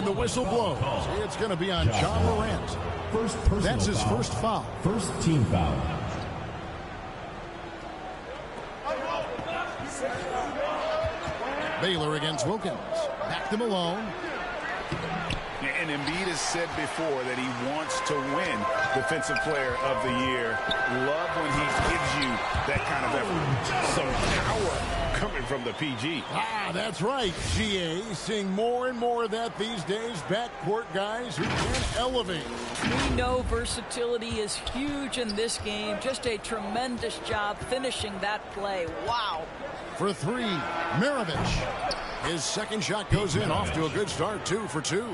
And the whistle blows. It's going to be on John Morant. That's his first foul. First team foul. Baylor against Wilkins. Back to Malone. And Embiid has said before that he wants to win Defensive Player of the Year. Love when he gives you that kind of effort. Some power coming from the PG. That's right, GA. Seeing more and more of that these days. Backcourt guys who can elevate. We know versatility is huge in this game. Just a tremendous job finishing that play. Wow. For three, Maravich. His second shot goes in, off to a good start, 2 for 2.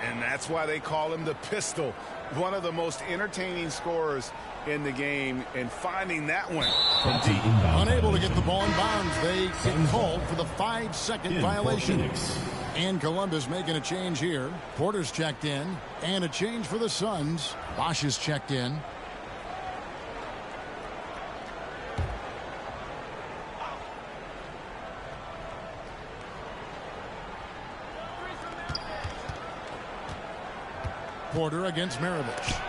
And that's why they call him the Pistol. One of the most entertaining scorers in the game, and finding that one. Unable to get the ball in bounds, they get called for the 5-second violation. And Columbus making a change here. Porter's checked in, and a change for the Suns. Bosch is checked in. Porter against Maravich.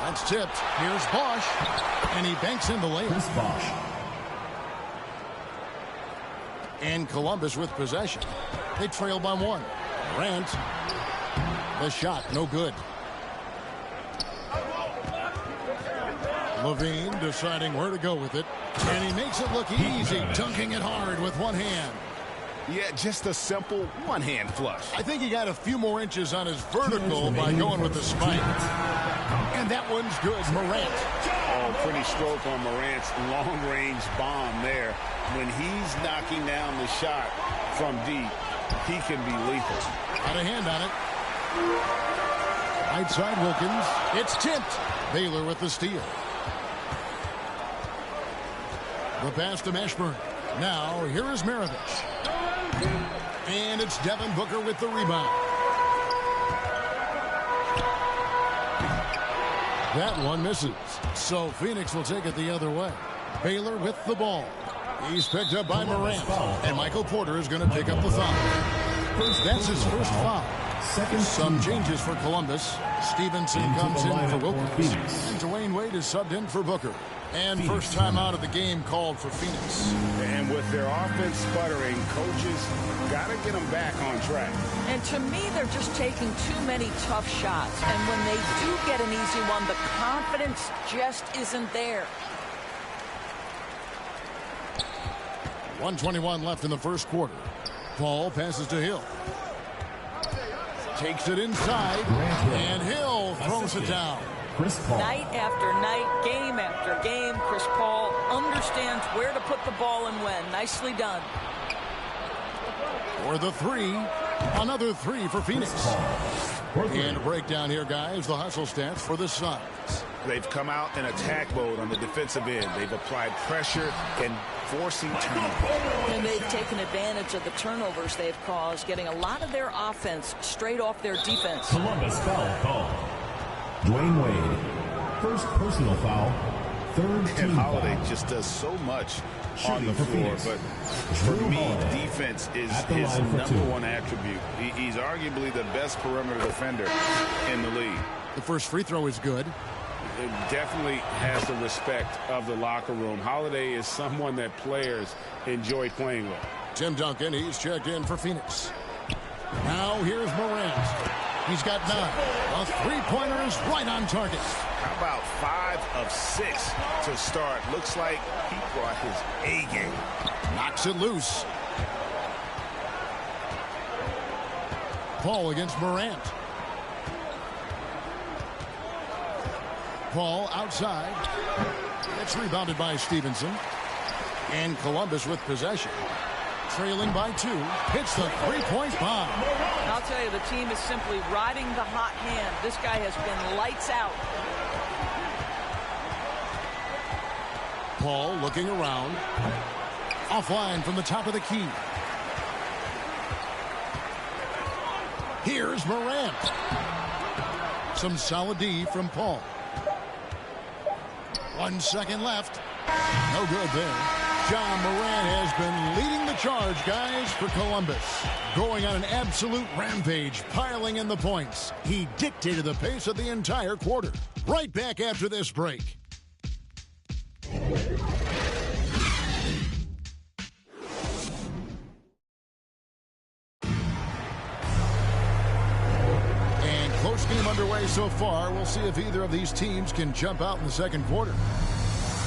That's tipped. Here's Bosch. And he banks in the layup. Bosch. And Columbus with possession. They trail by 1. Morant. The shot, no good. Levine deciding where to go with it. And he makes it look easy, dunking it hard with one hand. Yeah, just a simple one-hand flush. I think he got a few more inches on his vertical by going with the spike. And that one's good. Morant. Oh, pretty stroke on Morant's long-range bomb there. When he's knocking down the shot from deep, he can be lethal. Got a hand on it. Right side Wilkins. It's tipped. Baylor with the steal. The pass to Mashburn. Now, here is Maravich. And it's Devin Booker with the rebound. That one misses. So Phoenix will take it the other way. Baylor with the ball. He's picked up by Morant. And Michael Porter is going to pick up the foul. That's his first foul. Some changes for Columbus. Stevenson comes in for Wilkins. And Dwayne Wade is subbed in for Booker. And first time out of the game called for Phoenix. And with their offense sputtering, coaches got to get them back on track. And to me, they're just taking too many tough shots. And when they do get an easy one, the confidence just isn't there. 1:21 left in the first quarter. Paul passes to Hill. Takes it inside. And Hill throws it down. Night after night, game after game, Chris Paul understands where to put the ball and when. Nicely done. For the three. Another three for Phoenix. And a breakdown here, guys. The hustle stats for the Suns. They've come out in attack mode on the defensive end. They've applied pressure and forcing turnovers. And they've taken advantage of the turnovers they've caused, getting a lot of their offense straight off their defense. Columbus foul call. Dwayne Wade, first personal foul, third team and Holiday foul. just does so much on the floor, but for me, defense is his number one attribute. He's arguably the best perimeter defender in the league. The first free throw is good. It definitely has the respect of the locker room. Holiday is someone that players enjoy playing with. Tim Duncan, he's checked in for Phoenix. Now here's Morant. He's got 9. A three-pointer is right on target. How about 5 of 6 to start? Looks like he brought his A game. Knocks it loose. Paul against Morant. Paul outside. It's rebounded by Stevenson. And Columbus with possession. Trailing by 2. Hits the three-point bomb. I'll tell you, the team is simply riding the hot hand. This guy has been lights out. Paul looking around. Offline from the top of the key. Here's Morant. Some solid D from Paul. 1 second left. No good there. John Morant has been leading the charge, guys, for Columbus. Going on an absolute rampage, piling in the points. He dictated the pace of the entire quarter. Right back after this break. And close game underway so far. We'll see if either of these teams can jump out in the second quarter.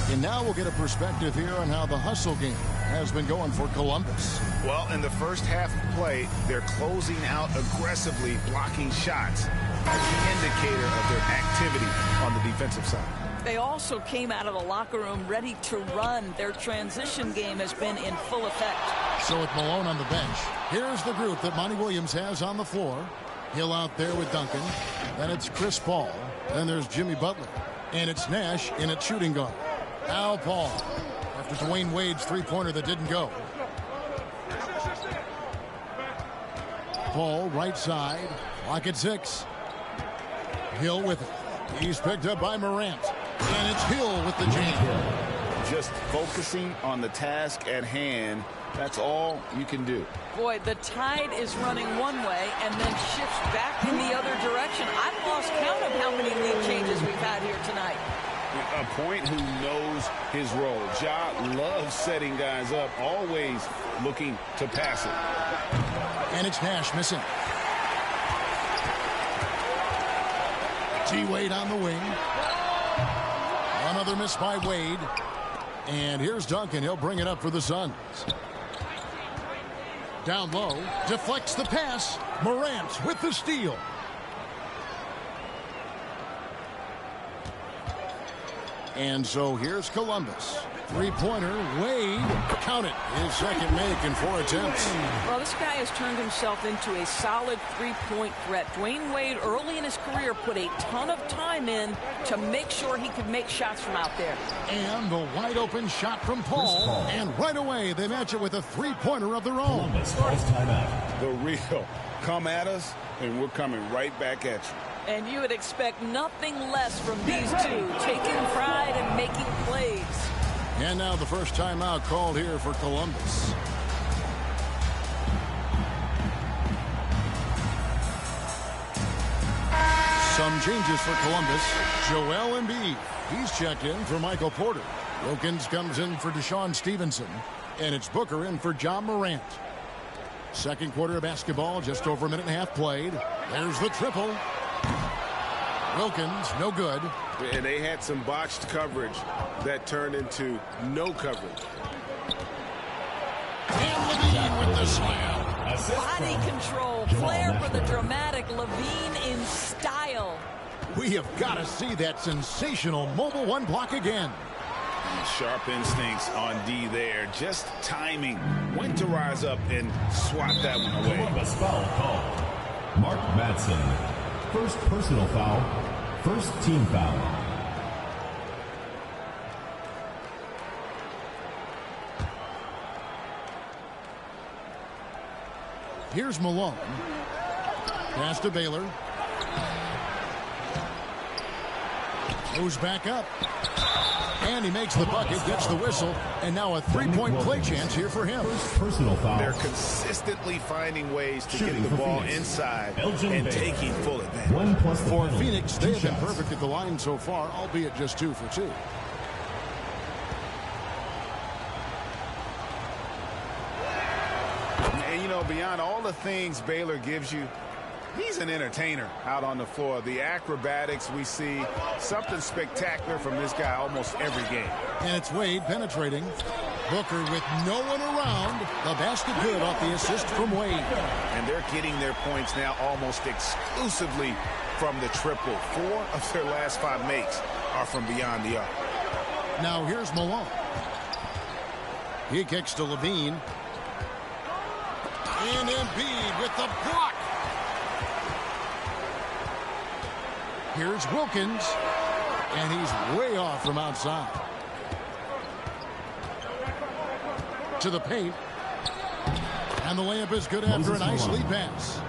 And now we'll get a perspective here on how the hustle game has been going for Columbus. Well, in the first half of play, they're closing out aggressively, blocking shots as an indicator of their activity on the defensive side. They also came out of the locker room ready to run. Their transition game has been in full effect. So with Malone on the bench, here's the group that Monty Williams has on the floor. Hill out there with Duncan. Then it's Chris Paul. Then there's Jimmy Butler. And it's Nash in at shooting guard. Al Paul after Dwayne Wade's three-pointer that didn't go. Paul right side. Clock at 6. Hill with it. He's picked up by Morant. And it's Hill with the jam. Just focusing on the task at hand. That's all you can do. Boy, the tide is running one way and then shifts back in the other direction. I've lost count of how many lead changes we've had here tonight. A point who knows his role. Ja loves setting guys up, always looking to pass it. And it's Nash missing. T-Wade on the wing. Another miss by Wade. And here's Duncan. He'll bring it up for the Suns. Down low. Deflects the pass. Morant with the steal. And so here's Columbus. Three-pointer, Wade, count it, his second make in 4 attempts. Well, this guy has turned himself into a solid three-point threat. Dwayne Wade, early in his career, put a ton of time in to make sure he could make shots from out there. And the wide-open shot from Paul. And right away, they match it with a three-pointer of their own. The real come at us, and we're coming right back at you. And you would expect nothing less from these two, taking pride and making plays. And now the first timeout called here for Columbus. Some changes for Columbus. Joel Embiid. He's checked in for Michael Porter. Wilkins comes in for Deshaun Stevenson. And it's Booker in for John Morant. Second quarter of basketball, just over a minute and a half played. There's the triple. Wilkins, no good. And they had some botched coverage that turned into no coverage. And Levine with the slam. Body control, flair for the dramatic. Levine in style. We have got to see that sensational mobile one block again. Sharp instincts on D there. Just timing. When to rise up and swat that one away. Columbus foul call. Mark Madsen. First personal foul. First team foul. Here's Malone. Pass to Baylor. Moves back up. And he makes the bucket, gets the whistle, and now a three-point play chance here for him. First personal foul. They're consistently finding ways to get the ball inside and taking full advantage. 1+ For Phoenix, they have been perfect at the line so far, albeit just 2 for 2. And, you know, beyond all the things Baylor gives you, he's an entertainer out on the floor. The acrobatics we see, something spectacular from this guy almost every game. And it's Wade penetrating. Booker with no one around. The basket good off the assist from Wade. And they're getting their points now almost exclusively from the triple. 4 of their last 5 makes are from beyond the arc. Now here's Malone. He kicks to Levine. And Embiid with the block. Here's Wilkins. And he's way off from outside. To the paint. And the layup is good after a nice lead pass.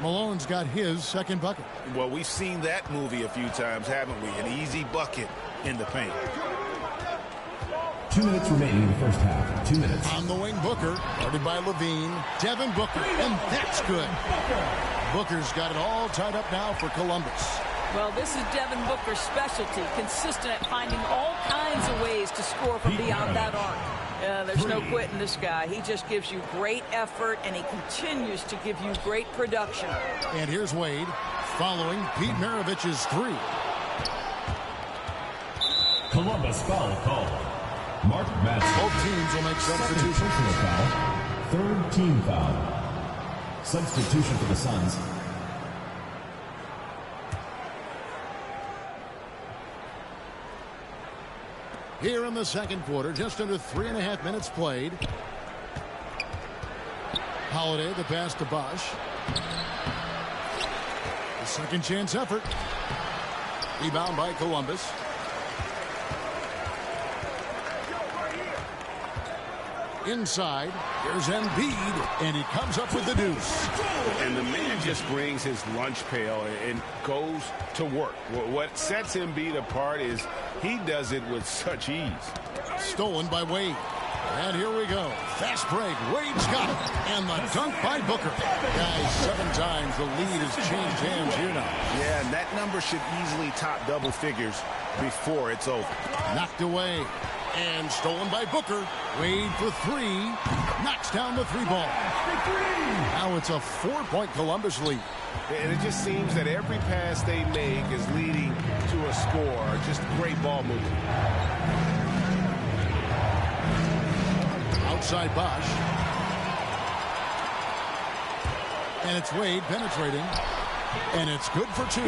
Malone's got his second bucket. Well, we've seen that movie a few times, haven't we? An easy bucket in the paint. 2 minutes remaining in the first half. 2 minutes. On the wing, Booker, guarded by Levine. Devin Booker, and that's good. Booker's got it all tied up now for Columbus. Well, this is Devin Booker's specialty, consistent at finding all kinds of ways to score from beyond that arc. There's no quitting this guy. He just gives you great effort, and he continues to give you great production. And here's Wade, following Pete Maravich's three. Columbus foul call. Mark Madsen. Both teams will make substitutions. Personal foul. Third team foul. Substitution for the Suns. Here in the second quarter, just under 3.5 minutes played. Holiday, the pass to Bosch. The second chance effort. Rebound by Columbus. Inside, here's Embiid, and he comes up with the deuce. And the man just brings his lunch pail and goes to work. What sets Embiid apart is he does it with such ease. Stolen by Wade. And here we go. Fast break. Wade's got it. And the dunk by Booker. Guys, 7 times the lead has changed hands here now. Yeah, and that number should easily top double figures before it's over. Knocked away. And stolen by Booker. Wade for 3. Knocks down the 3 ball. Now it's a 4-point Columbus lead. And it just seems that every pass they make is leading to a score. Just great ball movement. Outside Bosch. And it's Wade penetrating. And it's good for 2.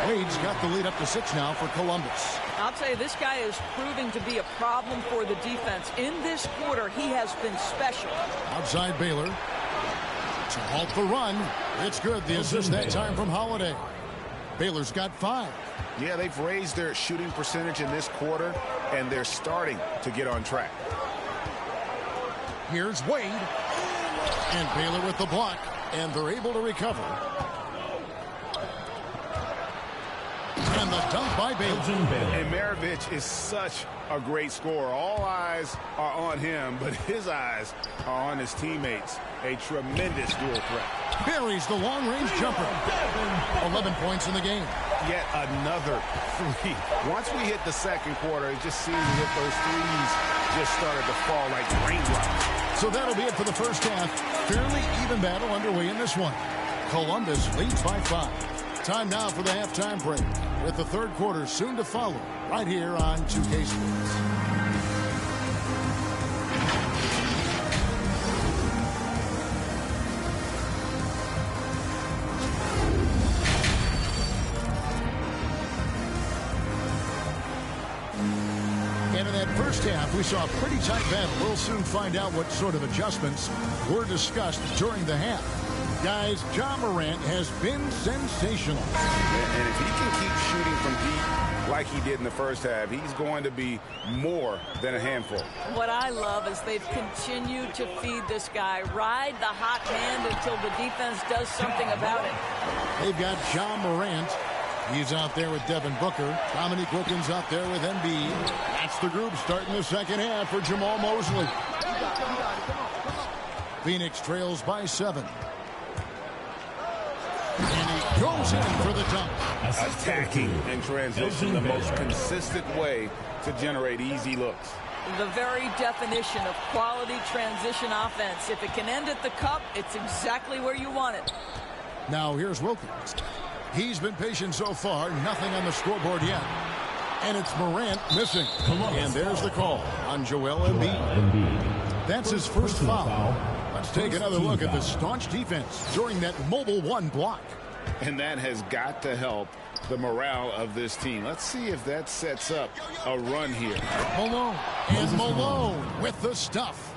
Wade's got the lead up to 6 now for Columbus. I'll tell you, this guy is proving to be a problem for the defense. In this quarter, he has been special. Outside Baylor. To halt the run. It's good. The assist that time from Holiday. Baylor's got 5. Yeah, they've raised their shooting percentage in this quarter, and they're starting to get on track. Here's Wade. And Baylor with the block. And they're able to recover. And the dunk by Baylor. And Maravich is such a great scorer. All eyes are on him, but his eyes are on his teammates. A tremendous dual threat. Buries the long-range jumper. 11 points in the game. Yet another 3. Once we hit the second quarter, it just seems as if those threes just started to fall like raindrops. So that'll be it for the first half. Fairly even battle underway in this one. Columbus leads by 5. Time now for the halftime break, with the third quarter soon to follow, right here on 2K Sports. And in that first half, we saw a pretty tight battle. We'll soon find out what sort of adjustments were discussed during the half. Guys, Ja Morant has been sensational. And if he can keep shooting from deep like he did in the first half, he's going to be more than a handful. What I love is they've continued to feed this guy. Ride the hot hand until the defense does something about it. They've got Ja Morant. He's out there with Devin Booker. Dominique Wilkins out there with Embiid. That's the group starting the second half for Jamal Mosley. Phoenix trails by 7. And he goes in for the dunk. Attacking and transition, the most consistent way to generate easy looks. The very definition of quality transition offense. If it can end at the cup, it's exactly where you want it. Now here's Wilkins. He's been patient so far. Nothing on the scoreboard yet. And it's Morant missing. And there's the call on Joel Embiid. That's his first foul. Let's take another look at the staunch defense during that mobile 1 block. And that has got to help the morale of this team. Let's see if that sets up a run here. Malone. And Malone with the stuff.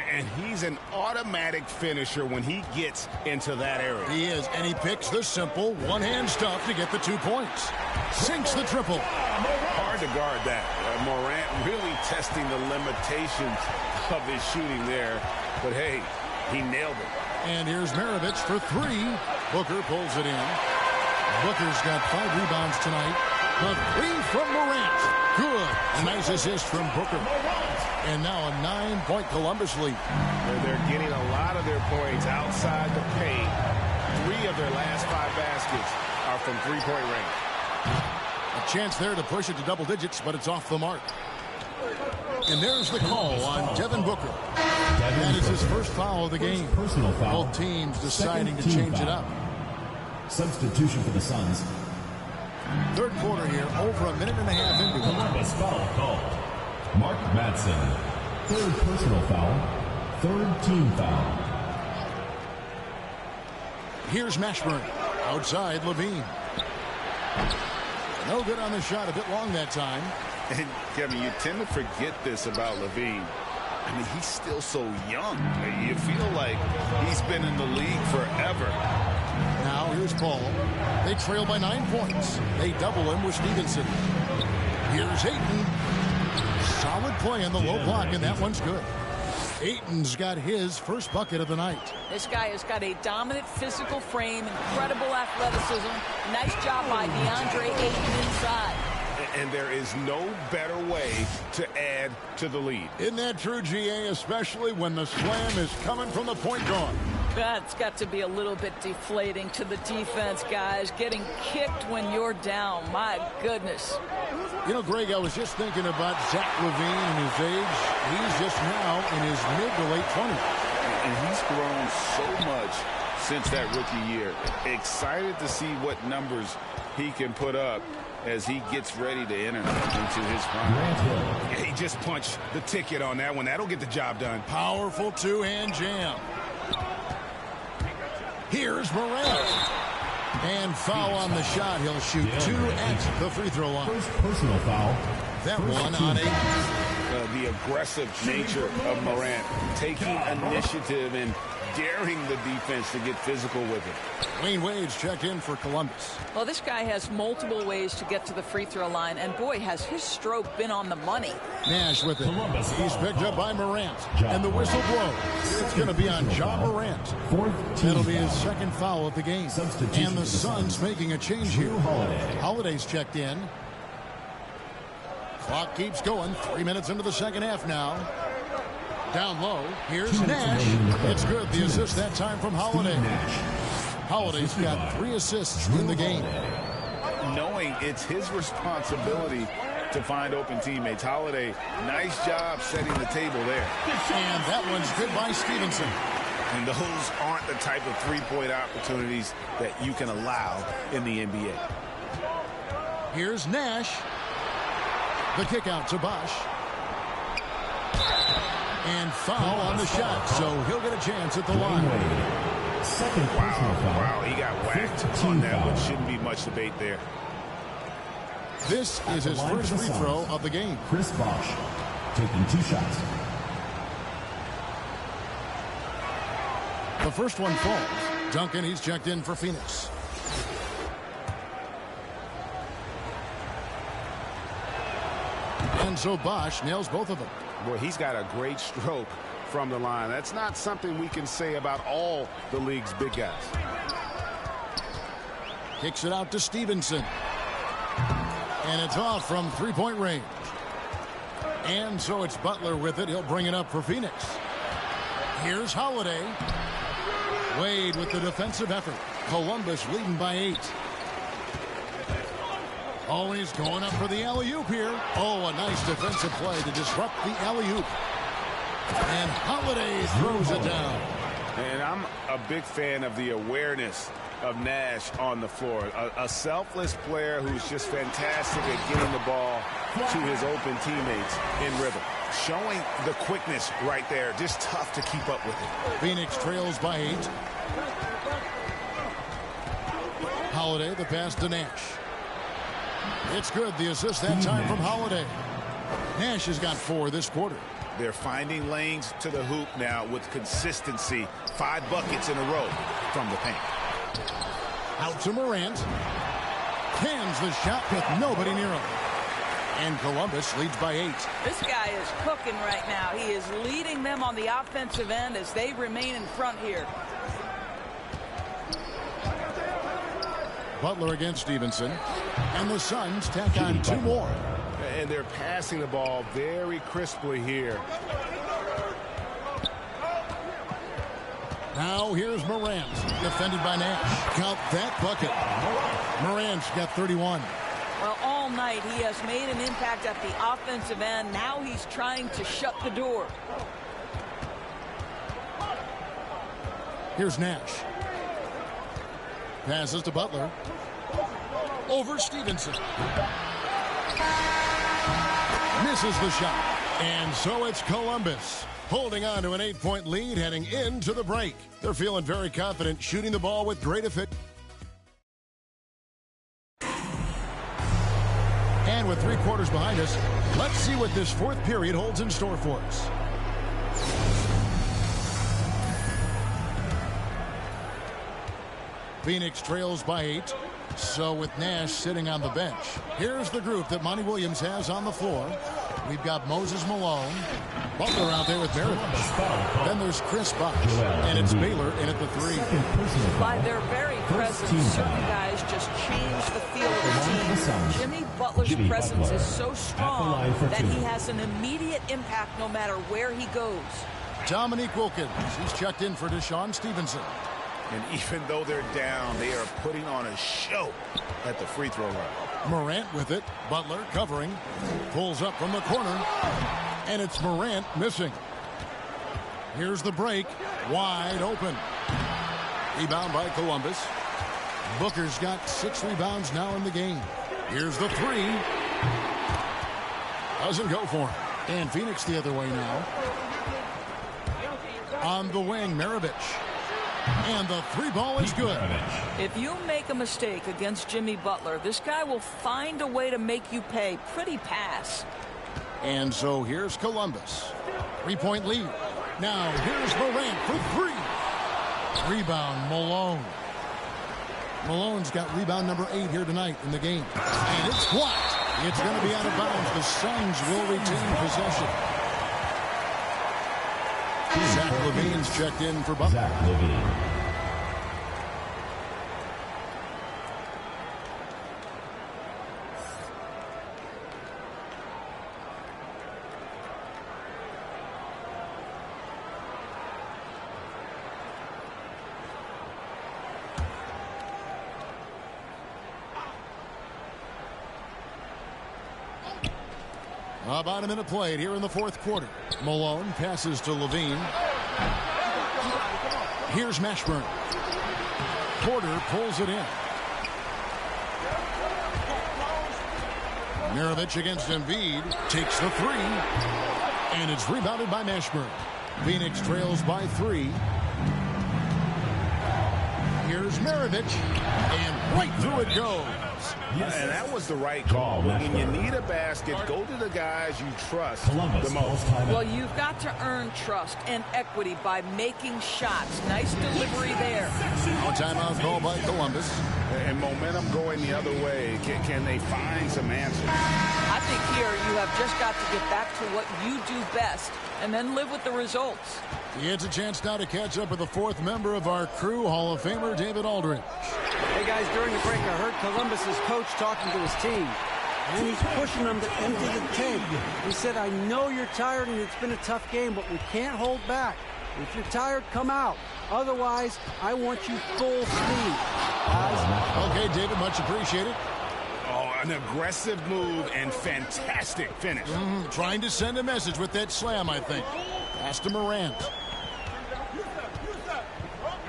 And he's an automatic finisher when he gets into that area. He is, and he picks the simple one-hand stuff to get the 2 points. Sinks the triple. Hard to guard that. Morant really testing the limitations of his shooting there. But hey, he nailed it. And here's Maravich for 3. Booker pulls it in. Booker's got 5 rebounds tonight. The three from Morant. Good. A nice assist from Booker. And now a 9-point Columbus lead. They're getting a lot of their points outside the paint. 3 of their last 5 baskets are from three-point range. A chance there to push it to double digits, but it's off the mark. And there's the call on Devin Booker. That is his first foul of the game. Personal foul. Both teams deciding to change it up. Substitution for the Suns. Third quarter here, over a minute and a half into it. Columbus foul called. Mark Madsen. Third personal foul. Third team foul. Here's Mashburn. Outside, Levine. No good on the shot. A bit long that time. And, Kevin, you tend to forget this about Levine. I mean, he's still so young. You feel like he's been in the league forever. Now, here's Paul. They trail by 9 points. They double him with Stevenson. Here's Ayton. Solid play in the low block, and that one's good. Ayton's got his first bucket of the night. This guy has got a dominant physical frame, incredible athleticism. Nice job by DeAndre Ayton inside. And there is no better way to add to the lead. Isn't that true, GA, especially when the slam is coming from the point guard? That's got to be a little bit deflating to the defense, guys. Getting kicked when you're down. My goodness. You know, Greg, I was just thinking about Zach LaVine and his age. He's just now in his mid to late 20s. And he's grown so much since that rookie year. Excited to see what numbers he can put up as he gets ready to enter into his prime. He just punched the ticket on that one. That'll get the job done. Powerful two-hand jam. Here's Morant. And foul on the shot. He'll shoot 2 at the free throw line. First personal foul. That one on 8. The aggressive nature of Morant, taking initiative and daring the defense to get physical with it. Wayne Wade's checked in for Columbus. Well, this guy has multiple ways to get to the free throw line, and boy, has his stroke been on the money. Nash with it. He's picked up by Morant, and the whistle blows. It's going to be on John Morant. That'll be his second foul of the game. And the Suns making a change here. Holiday's checked in. Clock keeps going. 3 minutes into the second half now. Down low, here's Nash. It's good. The assist that time from Holiday. Holiday's got 3 assists in the game. Knowing it's his responsibility to find open teammates. Holiday, nice job setting the table there. And that one's good by Stevenson. And those aren't the type of three-point opportunities that you can allow in the NBA. Here's Nash. The kick out to Bosch. And foul on the shot, so he'll get a chance at the line. Second personal foul. Wow, he got whacked on that one. Shouldn't be much debate there. This is his first free throw of the game. Chris Bosch taking 2 shots. The first one falls. Duncan, he's checked in for Phoenix. And so Bosch nails both of them. Boy, he's got a great stroke from the line. That's not something we can say about all the league's big guys. Kicks it out to Stevenson. And it's off from three-point range. And so it's Butler with it. He'll bring it up for Phoenix. Here's Holiday. Wade with the defensive effort. Columbus leading by 8. Always going up for the alley-oop here. Oh, a nice defensive play to disrupt the alley-oop. And Holiday throws it down. And I'm a big fan of the awareness of Nash on the floor. A selfless player who's just fantastic at getting the ball to his open teammates in rhythm. Showing the quickness right there. Just tough to keep up with it. Phoenix trails by 8. Holiday, the pass to Nash. It's good. The assist that time from Holiday. Nash has got 4 this quarter. They're finding lanes to the hoop now with consistency. 5 buckets in a row from the paint. Out to Morant. Cans the shot with nobody near him. And Columbus leads by 8. This guy is cooking right now. He is leading them on the offensive end as they remain in front here. Butler against Stevenson. And the Suns tack on 2 more. And they're passing the ball very crisply here. Now here's Morant, defended by Nash. Count that bucket. Morant's got 31. Well, all night he has made an impact at the offensive end. Now he's trying to shut the door. Here's Nash. Passes to Butler. Over Stevenson. Misses the shot. And so it's Columbus holding on to an 8-point lead heading into the break. They're feeling very confident, shooting the ball with great efficiency. And with 3 quarters behind us, let's see what this 4th period holds in store for us. Phoenix trails by 8. So with Nash sitting on the bench, here's the group that Monty Williams has on the floor. We've got Moses Malone, Butler out there with Maravich. Then there's Chris Bosh, and it's Baylor in at the 3. By their very presence, certain guys just change the feel of the team. Jimmy Butler's presence is so strong that he has an immediate impact no matter where he goes. Dominique Wilkins, he's checked in for Deshaun Stevenson. And even though they're down, they are putting on a show at the free throw line. Morant with it. Butler covering. Pulls up from the corner. And it's Morant missing. Here's the break. Wide open. Rebound by Columbus. Booker's got 6 rebounds now in the game. Here's the 3. Doesn't go for him. And Phoenix the other way now. On the wing, Maravich. And the 3 ball is good. If you make a mistake against Jimmy Butler, this guy will find a way to make you pay. Pretty pass. And so here's Columbus. 3-point lead. Now here's Morant for 3. Rebound, Malone. Malone's got rebound number 8 here tonight in the game. And it's blocked. It's going to be out of bounds. The Suns will retain possession. Zach LaVine's checked in for Butler. Zach LaVine. About a minute played here in the 4th quarter. Malone passes to LaVine. Here's Mashburn. Porter pulls it in. Maravich against Embiid. Takes the 3. And it's rebounded by Mashburn. Phoenix trails by 3. Here's Maravich. And right through it goes. Yes. And that was the right call. When you need a basket, go to the guys you trust the most. Well, you've got to earn trust and equity by making shots. Nice delivery there. No timeout call by Columbus. And momentum going the other way. Can they find some answers? I think here you have just got to get back to what you do best and then live with the results. It's a chance now to catch up with the 4th member of our crew, Hall of Famer David Aldridge. Hey guys, during the break I heard Columbus's coach talking to his team, and he's pushing them to empty the tank. He said, I know you're tired and it's been a tough game, but we can't hold back. If you're tired, come out. Otherwise, I want you full speed. Guys. Okay, David, much appreciated. Oh, an aggressive move and fantastic finish. Trying to send a message with that slam, I think. Pass to Morant.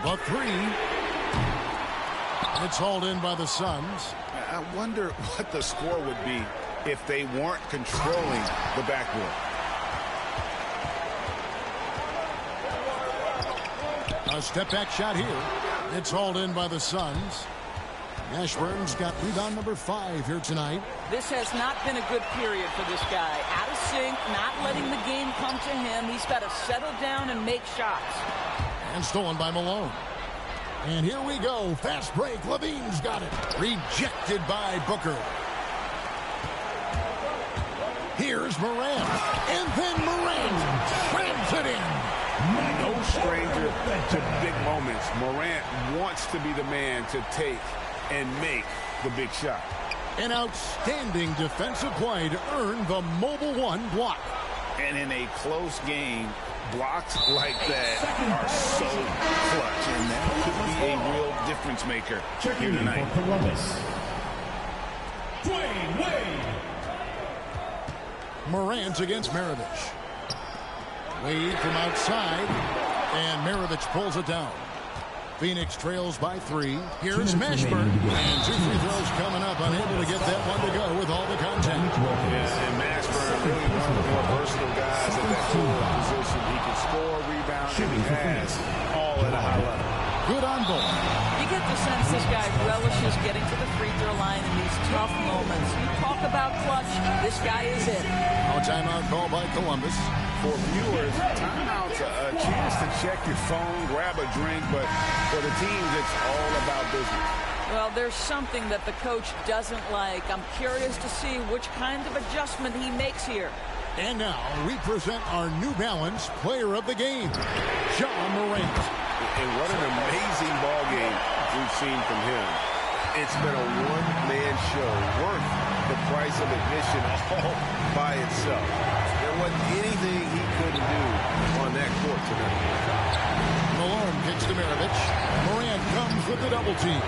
The 3. It's hauled in by the Suns. I wonder what the score would be if they weren't controlling the backboard. A step-back shot here. It's hauled in by the Suns. Ashburn's got rebound number 5 here tonight. This has not been a good period for this guy. Out of sync, not letting the game come to him. He's got to settle down and make shots. And stolen by Malone. And here we go. Fast break. LaVine's got it. Rejected by Booker. Here's Morant. And then Morant slams it in. No stranger to big moments. Morant wants to be the man to take and make the big shot. An outstanding defensive play to earn the Mobile One block. And in a close game, blocks like that are so clutch, and that could be a real difference maker here tonight. Morant against Maravich. Wade from outside, and Maravich pulls it down. Phoenix trails by 3. Here's Mashburn, and 2 free throws coming up, unable to get that one to go with all the contact. Yeah, and Mashburn really one of the more versatile guys at that forward position. He can score, rebound, and pass, all at a high level. Good on both. You get the sense this guy relishes getting to the free throw line in these tough moments. You talk about clutch, this guy is it. Now timeout call by Columbus. For viewers, timeout's a chance to check your phone, grab a drink, but for the teams, it's all about business. Well, there's something that the coach doesn't like. I'm curious to see which kind of adjustment he makes here. And now we present our New Balance Player of the Game, John Morant. And what an amazing ball game we've seen from him. It's been a one-man show worth the price of admission all by itself. There wasn't anything he couldn't do on that court tonight. Malone kicks to Maravich. Morant comes with the double team.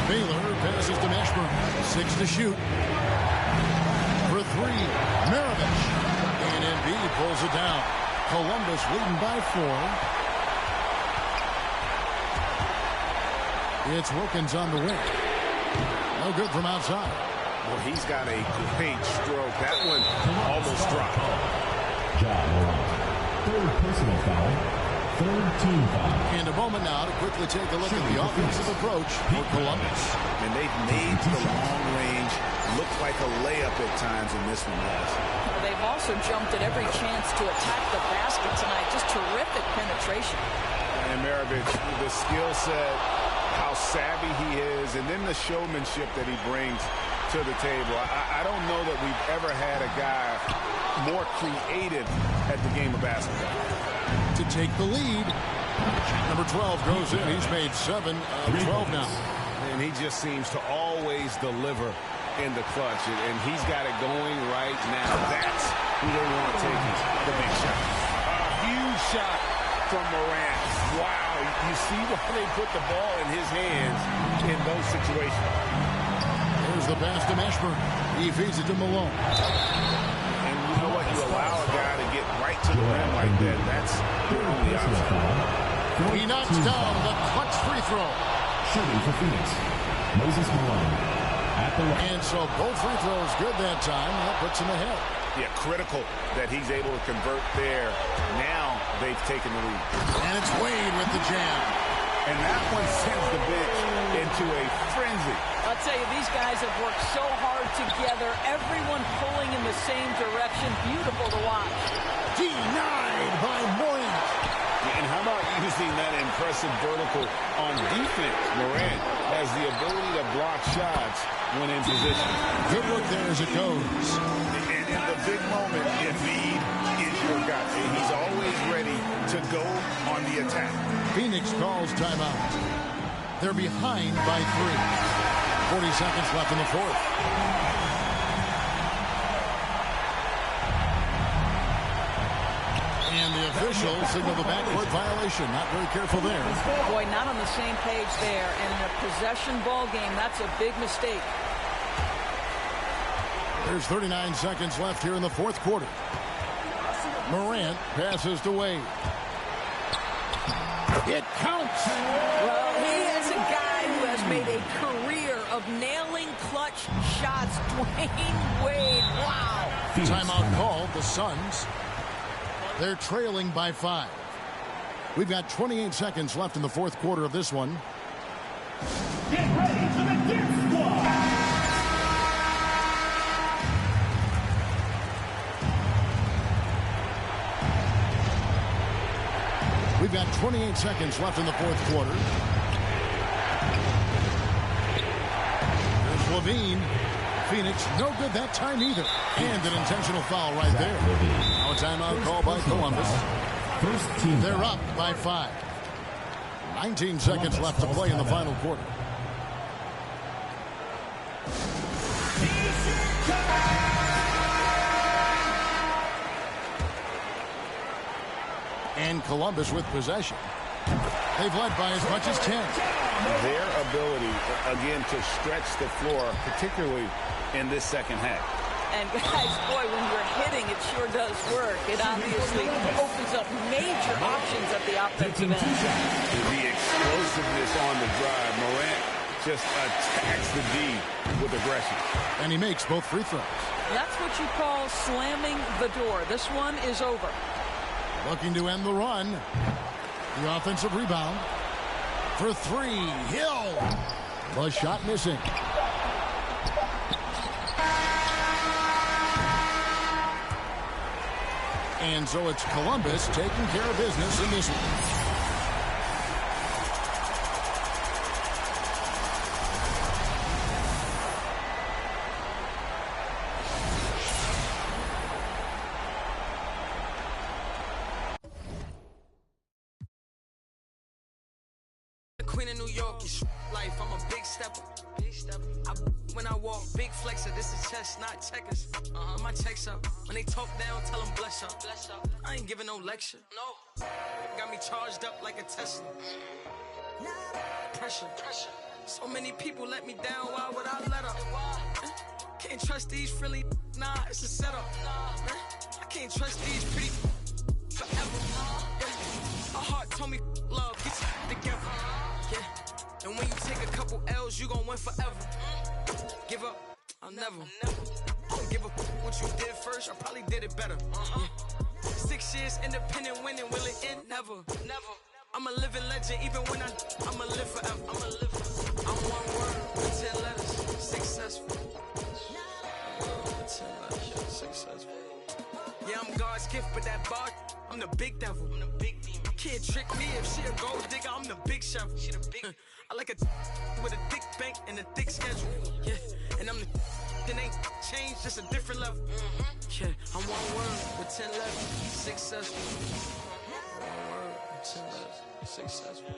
Baylor passes to Mashburn. 6 to shoot. For 3, Maravich. And Embiid pulls it down. Columbus leading by 4. It's Wilkins on the wing. No good from outside. Well, he's got a great stroke. That one almost dropped. John Morant. 3rd personal foul. 3rd team foul. And a moment now to quickly take a look at the offensive approach for Columbus. And they've made the long range look like a layup at times in this one, guys. Well, they've also jumped at every chance to attack the basket tonight. Just terrific penetration. And Maravich, the skill set, how savvy he is, and then the showmanship that he brings to the table. I don't know that we've ever had a guy more creative at the game of basketball. To take the lead, number 12 goes in. He's made 7 of 12 now. And he just seems to always deliver in the clutch, and he's got it going right now. That's who they want to take the big shot. A huge shot from Morant. Wow, you see why they put the ball in his hands in those situations. There's the pass to Mashburn. He feeds it to Malone. And you know what? You allow a guy to get right to the rim like that. That's the only option. He knocks down the clutch free throw. Shooting for Phoenix, Moses Malone. At the line. And so both free throws good that time. That puts him ahead. Yeah, critical that he's able to convert there. Now they've taken the lead. And it's Wade with the jam. And that one sends the bench into a frenzy. I'll tell you, these guys have worked so hard together. Everyone pulling in the same direction. Beautiful to watch. Denied by Morant. And how about using that impressive vertical on defense? Morant has the ability to block shots when in position. Good look there as it goes. And in the big moment, Embiid is your guy. And he's always ready to go on the attack. Phoenix calls timeout. They're behind by 3. 40 seconds left in the 4th. And the officials signal the backcourt violation. Not very careful there. Boy, not on the same page there. And in a possession ball game, that's a big mistake. There's 39 seconds left here in the 4th quarter. Morant passes to Wade. It counts. Well, he is a guy who has made a career of nailing clutch shots. Dwayne Wade, wow. Timeout called. The Suns. They're trailing by 5. We've got 28 seconds left in the 4th quarter of this one. Get ready for the Gift Squad. We've got 28 seconds left in the 4th quarter. There's Levine. Phoenix, no good that time either. And an intentional foul right there. Now a timeout call by Columbus. They're up by 5. 19 seconds left to play in the final quarter. And Columbus with possession. They've led by as much as 10. Their ability, again, to stretch the floor, particularly in this second half. And guys, boy, when you're hitting, it sure does work. It obviously opens up major options at the offensive end. The explosiveness on the drive. Morant just attacks the D with aggression. And he makes both free throws. That's what you call slamming the door. This one is over. Looking to end the run. The offensive rebound. For three, Hill. The shot missing. And so it's Columbus taking care of business in this one. Queen of New York is life. I'm a big stepper. When I walk, big flexer. This is chess, not checkers. My checks up. When they talk down, tell them bless up. I ain't giving no lecture. No. Got me charged up like a Tesla. Pressure. So many people let me down. Why would I let up? Can't trust these frilly. Nah, it's a setup. I can't trust these pretty forever. My heart told me love. Get you together. Yeah, and when you take a couple L's, you gon' win forever. Give up, I'll never. I don't give a what you did first, I probably did it better. 6 years independent winning, will it end? Never. I'm a living legend, even when I'ma live forever. I'm one word with 10 letters, successful. 10 letters, successful. Yeah, I'm God's gift, but that bar, I'm the big devil. I'm the big demon. Can't trick me if she a gold digger, I'm the big shovel. She the big. I like a with a thick bank and a thick schedule. Yeah, and I'm the that ain't changed, just a different level. Yeah, I'm one word with 10 letters, successful. One word with 10 letters, successful.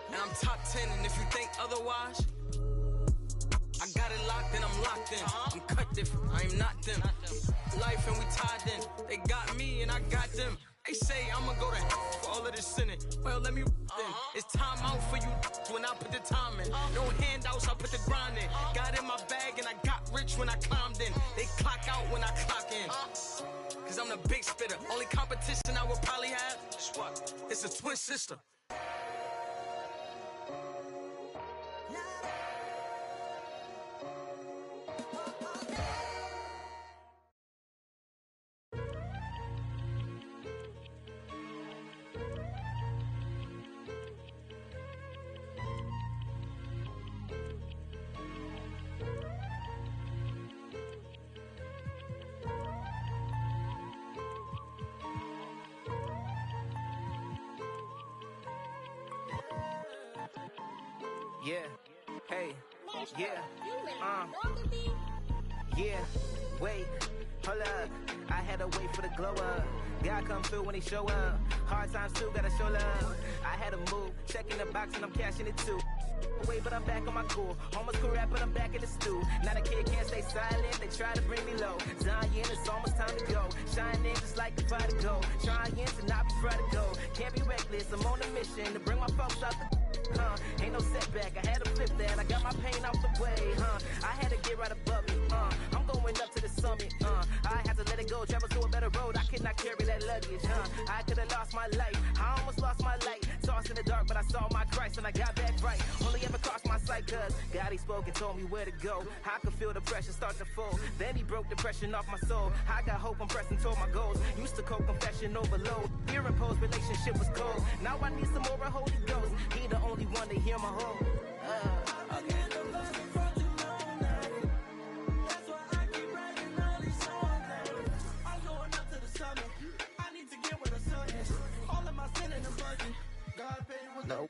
And I'm top 10, and if you think otherwise, I got it locked and I'm locked in. I'm cut different, I am not them. Life and we tied in. They got me and I got them. They say I'ma go to for all of this sinning. Well, let me then. It's time out for you when I put the time in. No handouts, I put the grind in. Got in my bag and I got rich when I climbed in. They clock out when I clock in. Cause I'm the big spitter. Only competition I would probably have is what? It's a twin sister. Yeah, hey, yeah, yeah, wait, hold up, I had to wait for the glow up, God come through when he show up, hard times too, gotta show love, I had to move, checking the box and I'm cashing it too. Away, but I'm back on my cool. Almost cool rap, but I'm back in the stew. Now the kid can't stay silent, they try to bring me low. Zion, it's almost time to go. Shining just like the fire to go. Trying to not be afraid to go. Can't be reckless, I'm on a mission to bring my folks out the ain't no setback, I had to flip that. I got my pain out the way, I had to get right above it, I'm going up to the summit, I had to let it go, travel to a better road. I could not carry that luggage, I could have lost my life, I almost lost my light. Tossed in the dark, but I saw my Christ and I got back right. Only ever crossed my sight, cause God he spoke and told me where to go. I could feel the pressure start to fall. Then he broke depression off my soul. I got hope, I'm pressing toward my goals. Used to cope, confession overload. Fear imposed, relationship was cold. Now I need some more of Holy Ghost. He the only one to hear my hope. No,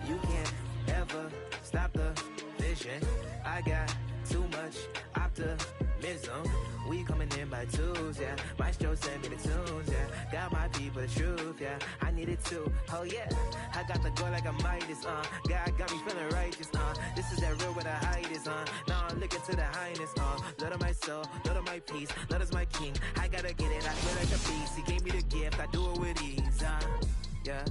you can't ever stop the vision. I got too much optimism. We coming in by twos, yeah. Maestro sent me the tunes, yeah. Got my people the truth, yeah. I need it too, oh yeah. I got the go like a Midas, God got me feeling righteous, This is that real where the height is, Now I'm looking to the highness, Lord of my soul, Lord of my peace, Lord is my king. I gotta get it, I feel like a beast. He gave me the gift, I do it with ease. Yeah, yeah.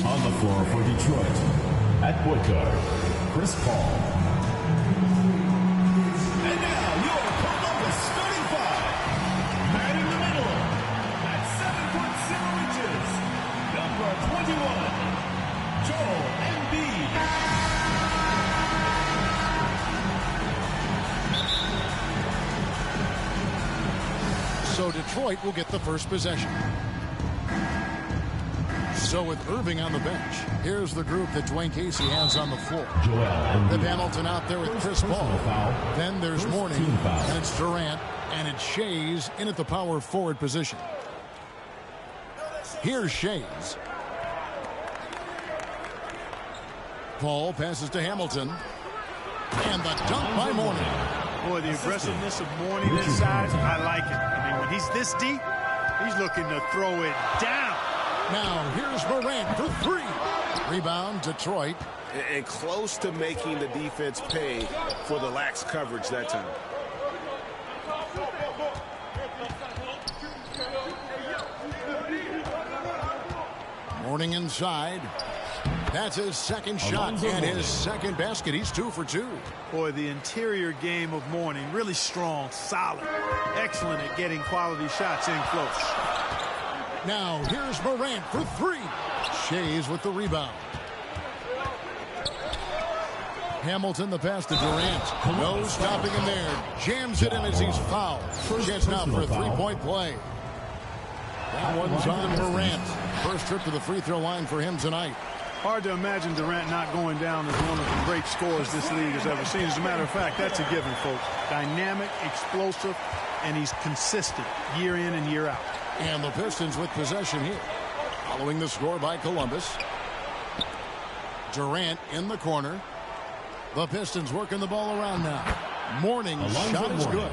On the floor for Detroit, at point guard, Chris Paul. And now your Columbus starting five. Man in the middle, at 7'0" number 21, Joel Embiid. So Detroit will get the first possession. So with Irving on the bench, here's the group that Dwayne Casey has on the floor. With Hamilton out there with Chris Paul. Then there's Mourning, and it's Durant, and it's Shays in at the power forward position. Here's Shays. Paul passes to Hamilton. And the dunk by Mourning. Boy, the aggressiveness of Mourning inside, I like it. I mean, when he's this deep, he's looking to throw it down. Now, here's Morant for three. Rebound, Detroit. And close to making the defense pay for the lax coverage that time. Mourning inside. That's his second shot and his second basket. He's 2 for 2. Boy, the interior game of Mourning, really strong, solid, excellent at getting quality shots in close. Now, here's Morant for three. Shays with the rebound. Hamilton, the pass to Durant. No stopping him there. Jams it in as he's fouled. Chance now for a three-point play. That one's on Morant. First trip to the free throw line for him tonight. Hard to imagine Durant not going down as one of the great scorers this league has ever seen. As a matter of fact, that's a given, folks. Dynamic, explosive, and he's consistent year in and year out. And the Pistons with possession here. Following the score by Columbus. Durant in the corner. The Pistons working the ball around now. Mourning shot is good.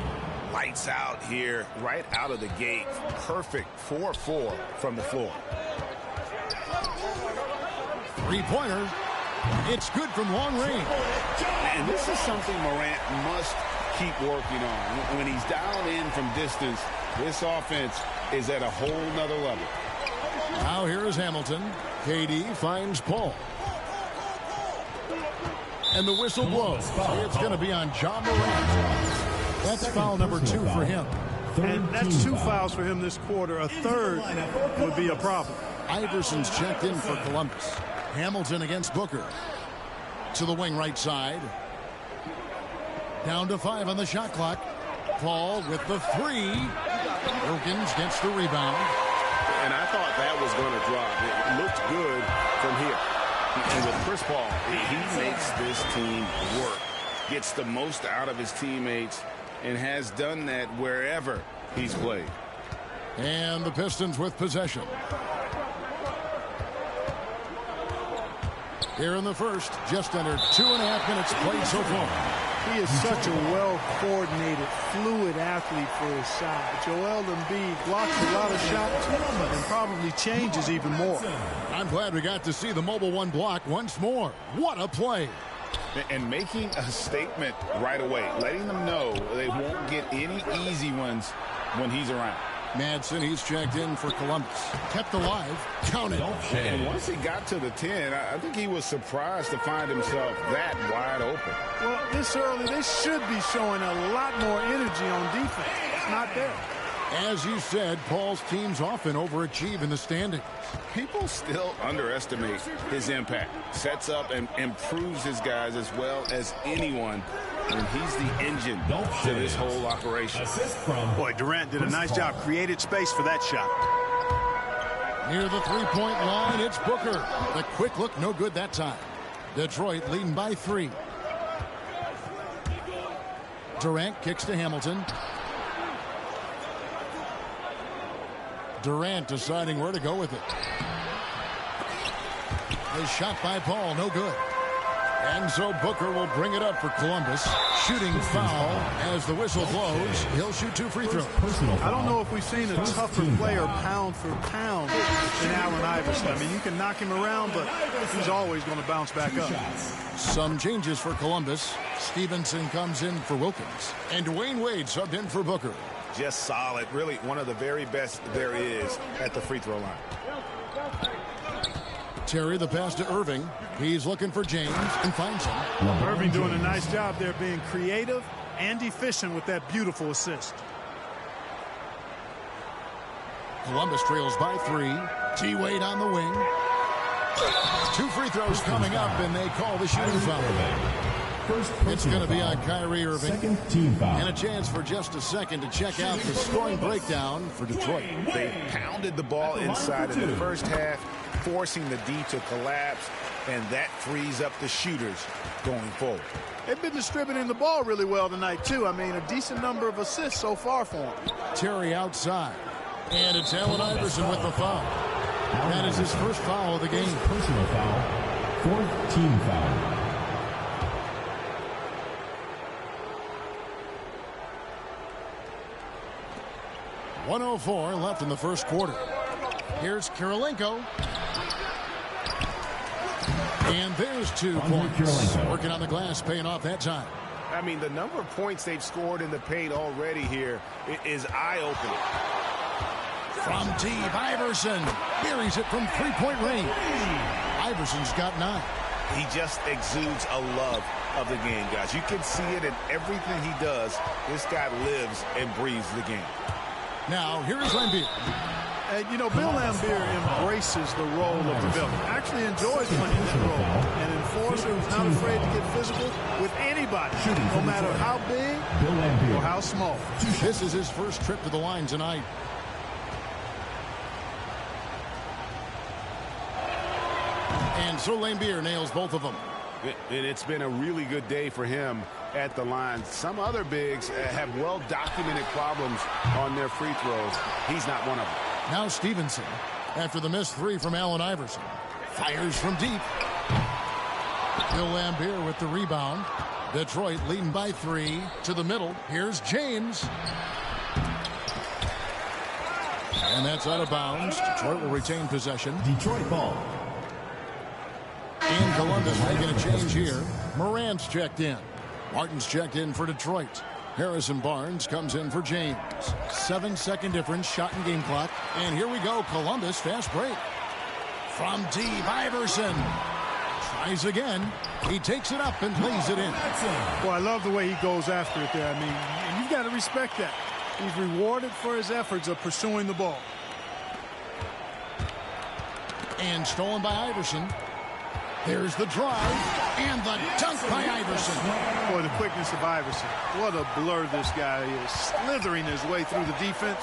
Lights out here, right out of the gate. Perfect 4-4 from the floor. Three-pointer. It's good from long range. And this is something Morant must keep working on. When he's dialed in from distance, this offense is at a whole nother level. Now here is Hamilton. KD finds Paul. And the whistle blows. It's going to be on John Morant. That's foul number 2 for him. And that's 2 fouls for him this quarter. A third would be a problem. Iverson's checked in for Columbus. Hamilton against Booker. To the wing right side. Down to 5 on the shot clock. Paul with the 3. Wilkins gets the rebound. And I thought that was going to drop. It looked good from here. And with Chris Paul, he makes this team work, gets the most out of his teammates, and has done that wherever he's played. And the Pistons with possession. Here in the first, just under 2.5 minutes played so far. He is such a well-coordinated, fluid athlete for his side. Joel Embiid blocks a lot of shots and probably changes even more. I'm glad we got to see the mobile one block once more. What a play. And making a statement right away, letting them know they won't get any easy ones when he's around. Madsen, he's checked in for Columbus. Kept alive. Counted. And once he got to the 10, I think he was surprised to find himself that wide open. Well, this early, they should be showing a lot more energy on defense. It's not there. As you said, Paul's teams often overachieve in the standings. People still underestimate his impact. Sets up and improves his guys as well as anyone. And he's the engine to this whole operation. Boy, Durant did a nice job. Created space for that shot. Near the three-point line, it's Booker. The quick look, no good that time. Detroit leading by 3. Durant kicks to Hamilton. Durant deciding where to go with it. The shot by Paul, no good. And so Booker will bring it up for Columbus. Shooting foul as the whistle blows. He'll shoot 2 free throws. I don't know if we've seen a tougher player pound for pound than Allen Iverson. I mean, you can knock him around, but he's always going to bounce back up. Some changes for Columbus. Stevenson comes in for Wilkins. And Dwayne Wade subbed in for Booker. Just solid. Really one of the very best there is at the free throw line. Terry, the pass to Irving. He's looking for James and finds him. Irving doing a nice job there, being creative and efficient with that beautiful assist. Columbus trails by 3. T-Wade on the wing. 2 free throws coming up, and they call the shooting foul. It's going to be on Kyrie Irving. Second team foul. And a chance for just a second to check out the scoring breakdown for Detroit. They pounded the ball inside in the first half, forcing the D to collapse, and that frees up the shooters going forward. They've been distributing the ball really well tonight, too. I mean, a decent number of assists so far for them. Terry outside. And it's Allen Iverson with the foul. That is his first foul of the game. Personal foul. 4th team foul. .104 left in the first quarter. Here's Kirilenko. And there's 2 points. Working on the glass, paying off that time. I mean, the number of points they've scored in the paint already here is eye-opening. From deep, Iverson buries it from 3-point range. Iverson's got 9. He just exudes a love of the game, guys. You can see it in everything he does. This guy lives and breathes the game. Now, here is Lambeer. And, you know, Bill Lambeer embraces the role of the villain. Actually enjoys playing that role. An enforcer who's not afraid to get physical with anybody, no matter how big or how small. This is his first trip to the line tonight. And so Lambeer nails both of them. And it's been a really good day for him at the line. Some other bigs have well-documented problems on their free throws. He's not one of them. Now Stevenson, after the missed 3 from Allen Iverson, fires from deep. Bill Lambeer with the rebound. Detroit leading by 3 to the middle. Here's James. And that's out of bounds. Detroit will retain possession. Detroit ball. And Columbus making a change here. Morant's checked in. Martin's checked in for Detroit. Harrison Barnes comes in for James. 7-second difference, shot and game clock. And here we go, Columbus, fast break. From deep, Iverson. Tries again. He takes it up and lays it in. Well, I love the way he goes after it there. I mean, and you've got to respect that. He's rewarded for his efforts of pursuing the ball. And stolen by Iverson. There's the drive and the dunk by Iverson. Boy, the quickness of Iverson. What a blur this guy is. Slithering his way through the defense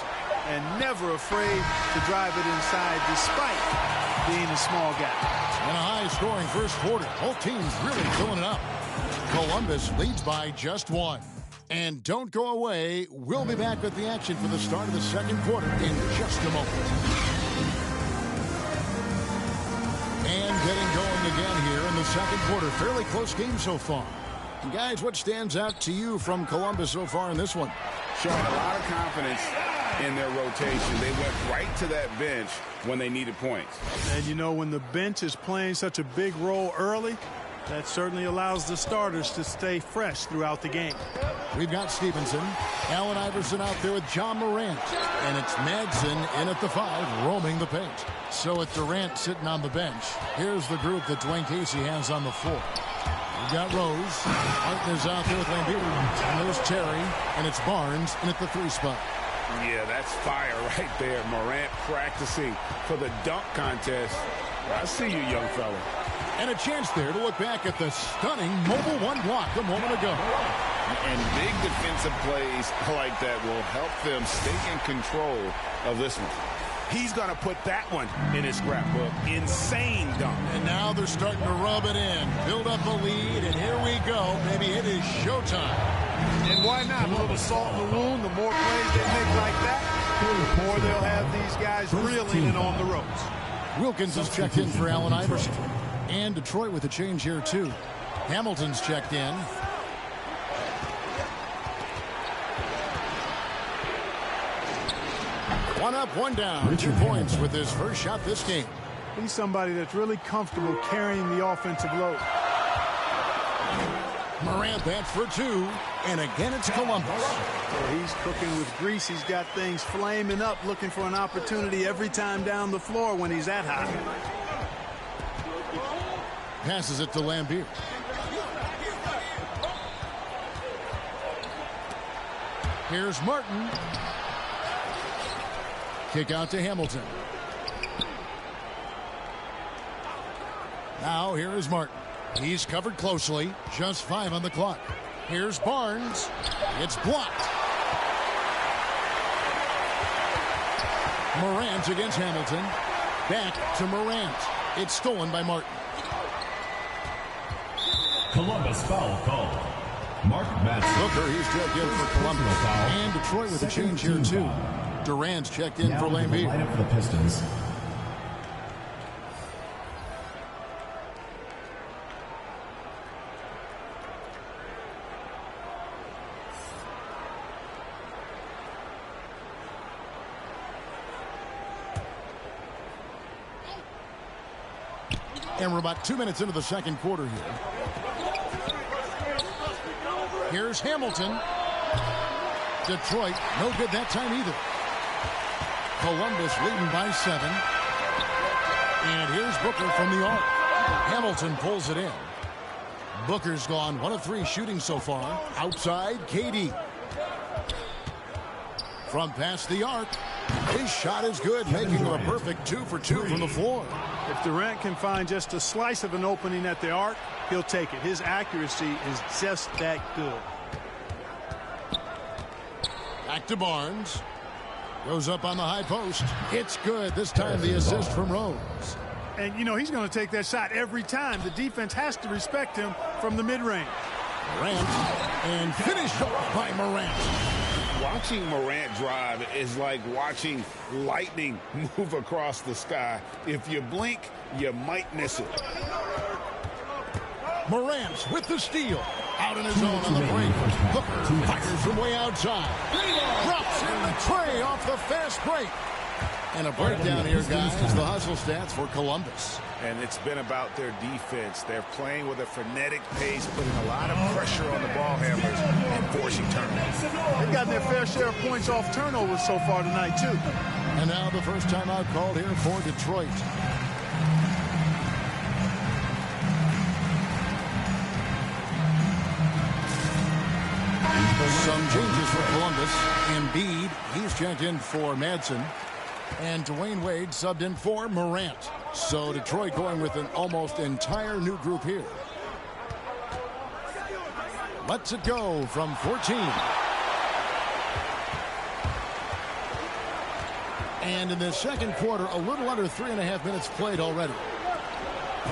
and never afraid to drive it inside despite being a small guy. In a high-scoring first quarter, both teams really filling it up. Columbus leads by just one. And don't go away. We'll be back with the action for the start of the second quarter in just a moment. And getting going again here in the second quarter. Fairly close game so far. And guys, what stands out to you from Columbus so far in this one? Showing a lot of confidence in their rotation. They went right to that bench when they needed points. And you know, when the bench is playing such a big role early, that certainly allows the starters to stay fresh throughout the game. We've got Stevenson, Allen Iverson out there with John Morant, and it's Madsen in at the 5, roaming the paint. So with Durant sitting on the bench, here's the group that Dwayne Casey has on the floor. We've got Rose, Martinez out there with Lambeer, and there's Terry, and it's Barnes in at the 3 spot. Yeah, that's fire right there. Morant practicing for the dunk contest. I see you, young fella. And a chance there to look back at the stunning mobile 1 block a moment ago. And big defensive plays like that will help them stay in control of this one. He's going to put that one in his scrapbook. Insane dunk. And now they're starting to rub it in. Build up a lead, and here we go. Maybe it is showtime. And why not? A little salt in the wound. The more plays they make like that, the more they'll have these guys reeling and on the ropes. Wilkins is checked in for Allen Iverson. And Detroit with a change here, too. Hamilton's checked in. One up, one down. 2 points with his first shot this game. He's somebody that's really comfortable carrying the offensive load. Morant bats for 2. And again, it's Columbus. Yeah, he's cooking with grease. He's got things flaming up, looking for an opportunity every time down the floor when he's that hot. Passes it to Lambeer. Here's Martin. Kick out to Hamilton. Now here is Martin. He's covered closely. Just 5 on the clock. Here's Barnes. It's blocked. Morant against Hamilton. Back to Morant. It's stolen by Martin. Columbus foul called. Mark Madsen. Booker, he's checked in for Columbus. And Detroit with a change here, too. Durant's checked in for Lambeer. Line up for the Pistons. And we're about 2 minutes into the second quarter here. Here's Hamilton. Detroit, no good that time either. Columbus leading by 7. And here's Booker from the arc. Hamilton pulls it in. Booker's gone 1 of 3 shooting so far. Outside, KD. From past the arc. His shot is good, making him a perfect 2 for 2 from the floor. If Durant can find just a slice of an opening at the arc, he'll take it. His accuracy is just that good. Back to Barnes. Goes up on the high post. It's good. This time the assist from Rose. And, you know, he's going to take that shot every time. The defense has to respect him from the mid-range. Morant. And finished off by Morant. Watching Morant drive is like watching lightning move across the sky. If you blink, you might miss it. Morant with the steal. Out on his own on the break. Booker fires from way outside. Drops in the tray off the fast break. And a breakdown here, guys. The hustle stats for Columbus. And it's been about their defense. They're playing with a frenetic pace, putting a lot of pressure on the ball handlers and forcing turnovers. They've gotten their fair share of points off turnovers so far tonight, too. And now the first timeout called here for Detroit. Some changes for Columbus. Embiid, he's checked in for Madsen. And Dwayne Wade subbed in for Morant. So Detroit going with an almost entire new group here. Lets it go from 14. And in the second quarter, a little under 3.5 minutes played already.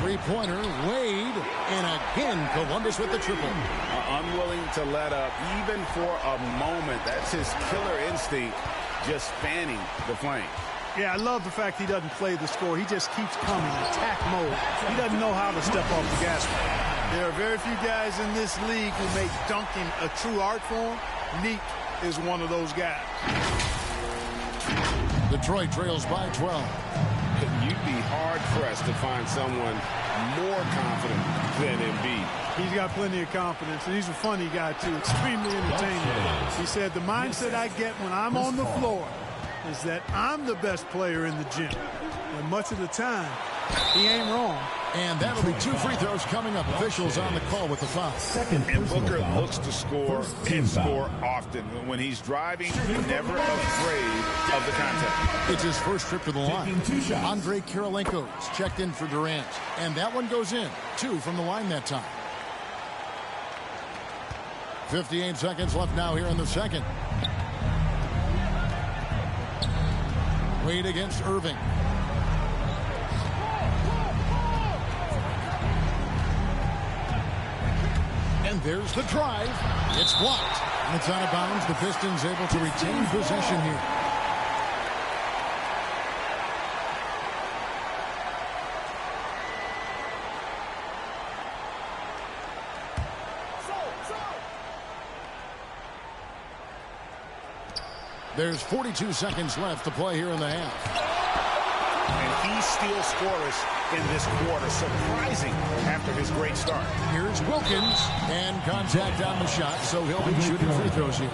Three-pointer, Wade, and again, Columbus with the triple. Unwilling to let up, even for a moment. That's his killer instinct, just fanning the flame. Yeah, I love the fact he doesn't play the score. He just keeps coming, attack mode. He doesn't know how to step off the gas pedal. There are very few guys in this league who make dunking a true art form. Neek is one of those guys. Detroit trails by 12. You'd be hard-pressed to find someone more confident than Embiid. He's got plenty of confidence, and he's a funny guy, too. Extremely entertaining. He said, the mindset I get when I'm on the floor is that I'm the best player in the gym. And much of the time, he ain't wrong. And that'll be 2 free throws coming up. Officials on the call with the foul. And Booker looks to score and score often. When he's driving, never afraid of the contact. It's his first trip to the line. Andre Kirilenko's checked in for Durant. And that one goes in. 2 from the line that time. 58 seconds left now here in the second. Wade against Irving. And there's the drive. It's blocked. And it's out of bounds. The Pistons able to retain possession here. There's 42 seconds left to play here in the half. And he's still scoreless in this quarter. Surprising after his great start. Here's Wilkins. And contact on the shot, so he'll be shooting free throws here.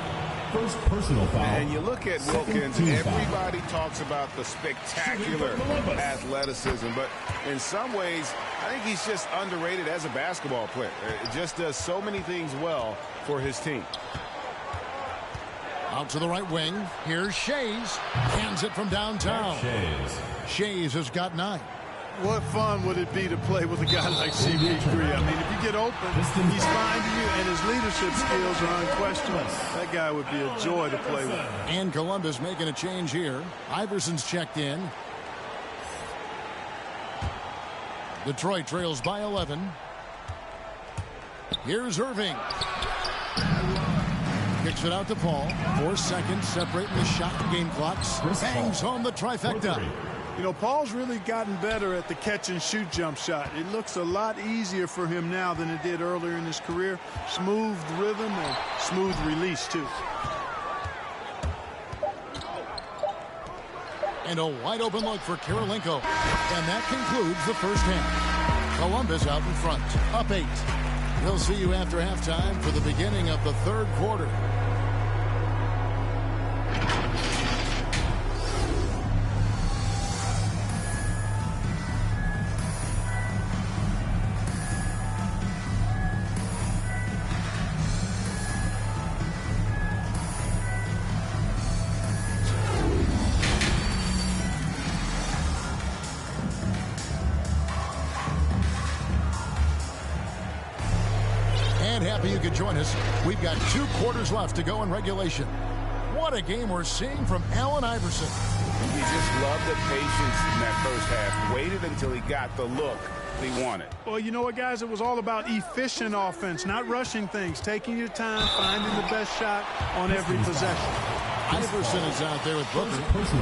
First personal foul. And you look at Wilkins, everybody talks about the spectacular athleticism, but in some ways, I think he's just underrated as a basketball player. It just does so many things well for his team. Out to the right wing. Here's Shays. Hands it from downtown. Shays has got 9. What fun would it be to play with a guy like CP3? I mean, if you get open, he's finding you, and his leadership skills are unquestionable. That guy would be a joy to play with. And Columbus making a change here. Iverson's checked in. Detroit trails by 11. Here's Irving. Kicks it out to Paul. 4 seconds separating the shot and game clocks. Bangs home the trifecta. You know, Paul's really gotten better at the catch-and-shoot jump shot. It looks a lot easier for him now than it did earlier in his career. Smooth rhythm and smooth release, too. And a wide-open look for Kirilenko. And that concludes the first half. Columbus out in front, up 8. We'll see you after halftime for the beginning of the third quarter. Happy you could join us. We've got 2 quarters left to go in regulation. What a game we're seeing from Allen Iverson. He just loved the patience in that first half. Waited until he got the look he wanted. Well, you know what, guys? It was all about efficient offense, not rushing things, taking your time, finding the best shot on every possession. Iverson is out there with Booker.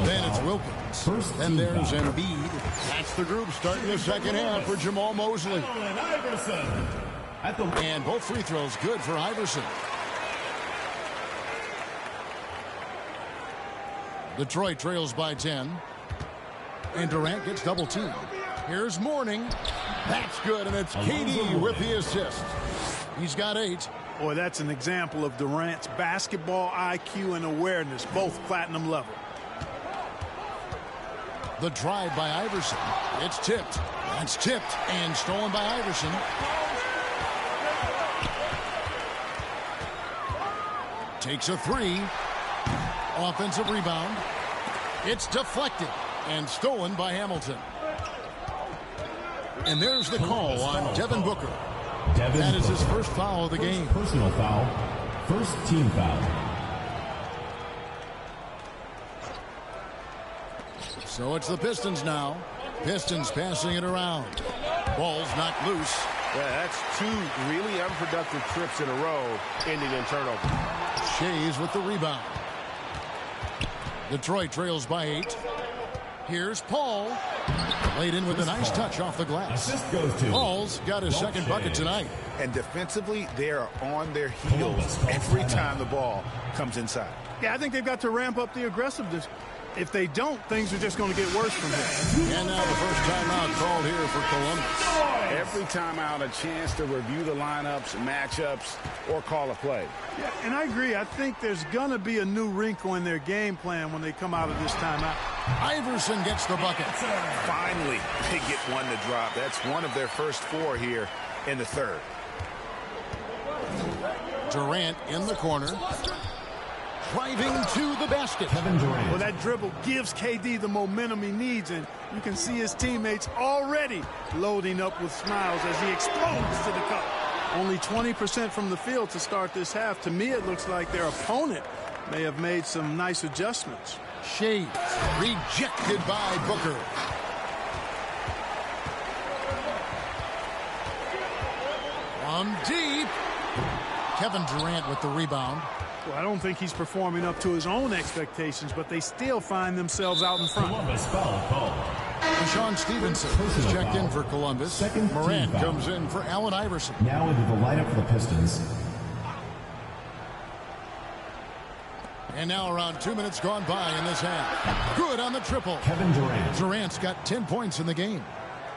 Then it's Wilkins. Then there's Embiid. That's the group starting the second half for Jamal Mosley. And both free throws good for Iverson. Detroit trails by 10. And Durant gets double teamed. Here's Mourning. That's good, and it's KD with the assist. He's got 8. Boy, that's an example of Durant's basketball IQ and awareness, both platinum level. The drive by Iverson. It's tipped. That's tipped and stolen by Iverson. Takes a 3. Offensive rebound. It's deflected and stolen by Hamilton. And there's the call on Devin Booker. That is his first foul of the game. Personal foul. First team foul. So it's the Pistons now. Pistons passing it around. Ball's knocked loose. Yeah, that's two really unproductive trips in a row, ending in turnover. Shays with the rebound. Detroit trails by 8. Here's Paul. Laid in with a nice touch off the glass. Assist goes to Paul's got his second bucket tonight. And defensively, they are on their heels every time the ball comes inside. Yeah, I think they've got to ramp up the aggressiveness. If they don't, things are just going to get worse from here. And now the first timeout called here for Columbus. Every timeout, a chance to review the lineups, matchups, or call a play. Yeah, and I agree. I think there's going to be a new wrinkle in their game plan when they come out of this timeout. Iverson gets the bucket. Finally, they get one to drop. That's one of their first 4 here in the third. Durant in the corner. Driving to the basket. Kevin Durant. Well, that dribble gives KD the momentum he needs, and you can see his teammates already loading up with smiles as he explodes to the cup. Only 20% from the field to start this half. To me, it looks like their opponent may have made some nice adjustments. Shays rejected by Booker. From deep. Kevin Durant with the rebound. Well, I don't think he's performing up to his own expectations, but they still find themselves out in front. Columbus foul call. Deshaun Stevenson is checked in for Columbus. Second team Morant foul. comes in for Allen Iverson. Now into the lineup for the Pistons. And now around 2 minutes gone by in this half. Good on the triple. Kevin Durant. Durant's got 10 points in the game.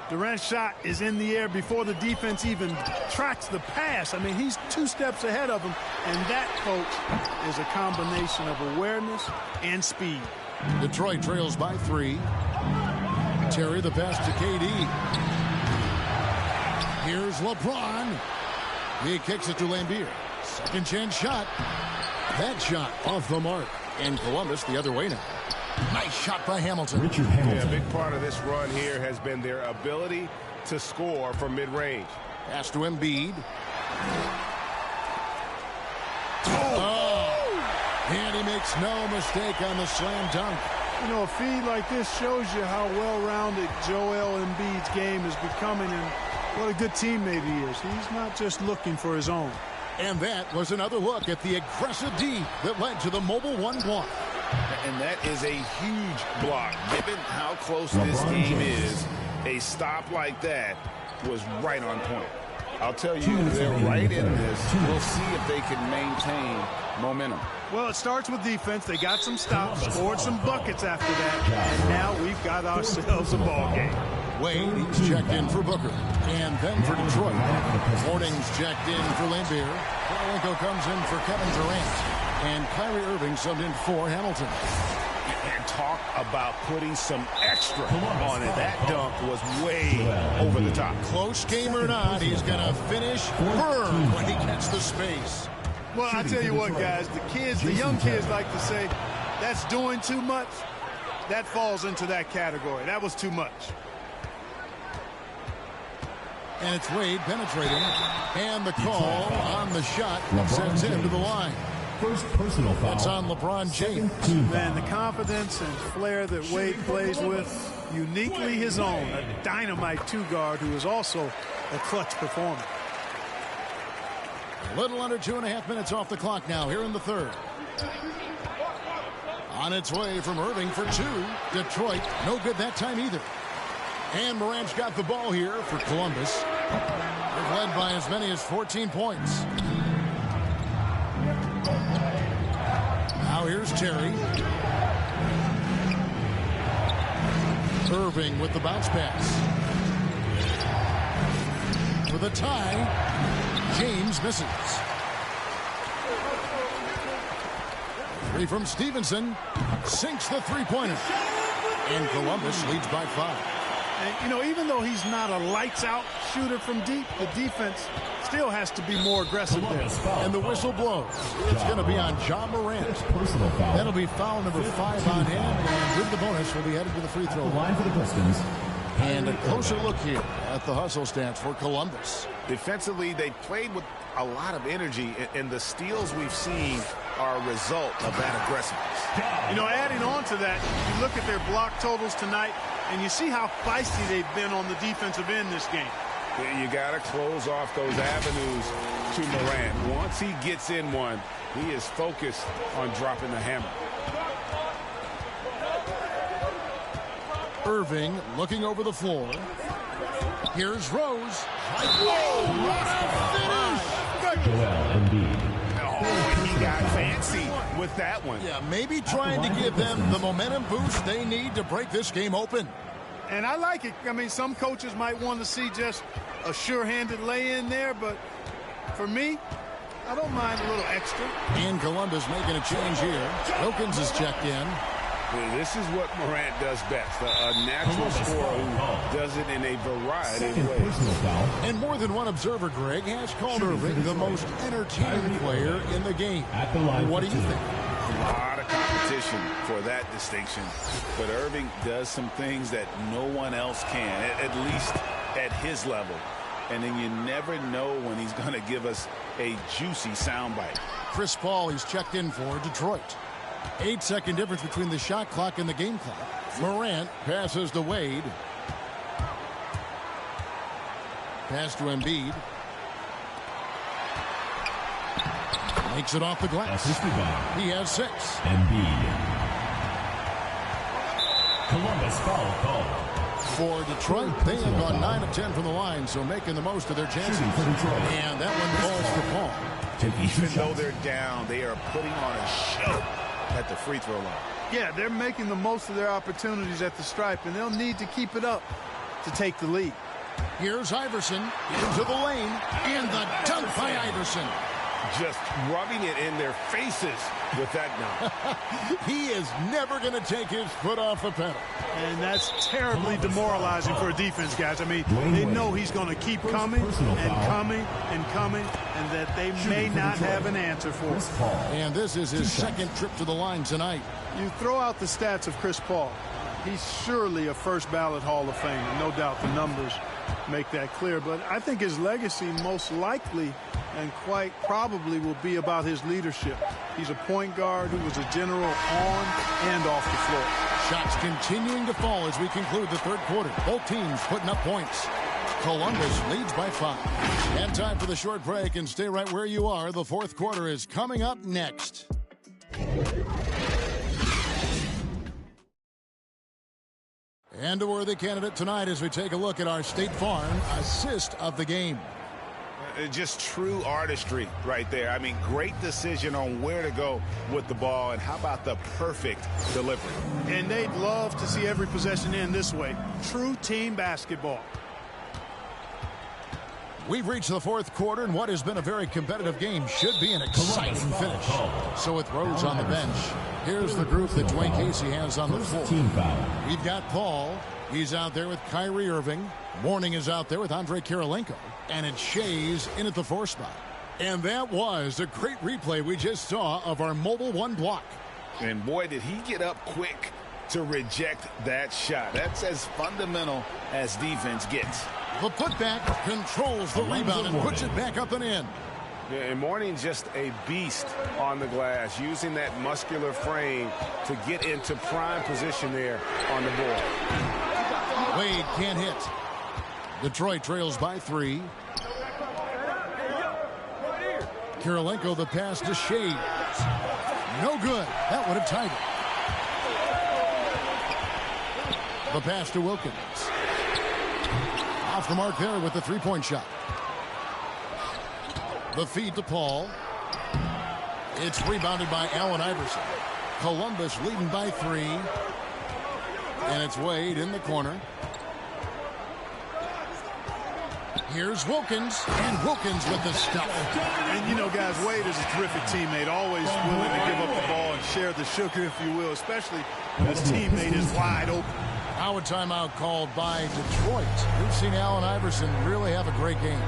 Durant's shot is in the air before the defense even tracks the pass. I mean, he's 2 steps ahead of him, and that, folks, is a combination of awareness and speed. Detroit trails by 3. Terry the pass to KD. Here's LeBron. He kicks it to Lambeer. Second chance shot. That shot off the mark. And Columbus the other way now. Nice shot by Hamilton. Richard Hamilton. Yeah, a big part of this run here has been their ability to score from mid-range. Pass to Embiid. Oh! And he makes no mistake on the slam dunk. You know, a feed like this shows you how well-rounded Joel Embiid's game is becoming and what a good teammate he is. He's not just looking for his own. And that was another look at the aggressive D that led to the mobile 1 block. And that is a huge block. Given how close this game is, a stop like that was right on point. I'll tell you, they're right in this. We'll see if they can maintain momentum. Well, it starts with defense. They got some stops, scored some buckets after that, and now we've got ourselves a ball game. Wade, he's checked in for Booker. And then for Detroit. Morning's checked in for Lambeer. Korolenko comes in for Kevin Durant. And Kyrie Irving subbed in for Hamilton. And talk about putting some extra on it. That dunk was way over the top. Close game or not, he's going to finish firm when he gets the space. Well, I tell you what, guys, the young kids like to say, that's doing too much. That falls into that category. That was too much. And it's Wade penetrating. And the call on the shot sends him to the line. First personal foul. That's on LeBron James. Man, the confidence and flair that Wade plays with, uniquely his own. A dynamite 2-guard who is also a clutch performer. A little under 2.5 minutes off the clock now here in the third. On its way from Irving for 2. Detroit, no good that time either. And Morant's got the ball here for Columbus. They've led by as many as 14 points. Now here's Terry. Irving with the bounce pass. For the tie, James misses. 3 from Stevenson. Sinks the three-pointer. And Columbus leads by 5. And, you know, even though he's not a lights-out shooter from deep, the defense still has to be more aggressive there. And the whistle blows. It's going to be on John Morant. That'll be foul number 5 on him. And good and the bonus will be headed to the free throw Line for the Pistons. And a closer look here at the hustle stats for Columbus. Defensively, they played with a lot of energy, and the steals we've seen are a result of that aggressiveness. You know, adding on to that, you look at their block totals tonight, and you see how feisty they've been on the defensive end this game. You got to close off those avenues to Morant. Once he gets in one, he is focused on dropping the hammer. Irving looking over the floor. Here's Rose. Oh, what a finish! Joel Embiid. Oh, he got fancy with that one. Yeah, maybe trying to give them the momentum boost they need to break this game open. And I like it. I mean, some coaches might want to see just a sure-handed lay-in there, but for me, I don't mind a little extra. And Columbus making a change here. Wilkins is checked in. This is what Morant does best, a natural scorer who does it in a variety of ways. And more than one observer, Greg, has called Irving the most entertaining player in the game. What do you think? A lot of competition for that distinction, but Irving does some things that no one else can, at least at his level. And then you never know when he's going to give us a juicy soundbite. Chris Paul, he's checked in for Detroit. 8-second difference between the shot clock and the game clock. Morant passes to Wade. Pass to Embiid. Makes it off the glass. He has 6. Embiid. Columbus foul call. For Detroit, they have gone 9 of 10 from the line, so making the most of their chances. And that one falls for Paul. Even though they're down, they are putting on a show at the free throw line. Yeah, they're making the most of their opportunities at the stripe, and they'll need to keep it up to take the lead. Here's Iverson into the lane, and the dunk by Iverson. Just rubbing it in their faces with that dunk. He is never going to take his foot off the pedal. And that's terribly demoralizing for a defense, guys. I mean, they know he's going to keep coming and coming and coming, and that they may not have an answer for it. And this is his second trip to the line tonight. You throw out the stats of Chris Paul. He's surely a first ballot Hall of Famer. No doubt the numbers make that clear. But I think his legacy most likely and quite probably will be about his leadership. He's a point guard who was a general on and off the floor. Shots continuing to fall as we conclude the third quarter. Both teams putting up points. Columbus leads by 5. And time for the short break, and stay right where you are. The fourth quarter is coming up next. And a worthy candidate tonight as we take a look at our State Farm assist of the game. Just true artistry right there. I mean, great decision on where to go with the ball, and how about the perfect delivery? And they'd love to see every possession end this way. True team basketball. We've reached the fourth quarter, and what has been a very competitive game should be an exciting finish. So with Rose on the bench, here's the group that Dwayne Casey has on the floor. We've got Paul. He's out there with Kyrie Irving. Mourning is out there with Andre Kirilenko. And it's Shea's in at the 4 spot. And that was a great replay we just saw of our mobile 1 block. And boy, did he get up quick to reject that shot. That's as fundamental as defense gets. The putback controls the rebound and puts it back up and in. Yeah, and Mourning's just a beast on the glass, using that muscular frame to get into prime position there on the board. Wade can't hit. Detroit trails by 3. Kirilenko the pass to Shea. No good. That would have tied it. The pass to Wilkins. Off the mark there with the 3-point shot. The feed to Paul. It's rebounded by Allen Iverson. Columbus leading by 3. And it's Wade in the corner. Here's Wilkins, and Wilkins with the stuff. And, you know, guys, Wade is a terrific teammate, always willing to give up the ball and share the sugar, if you will, especially when his teammate is wide open. Now a timeout called by Detroit. We've seen Allen Iverson really have a great game.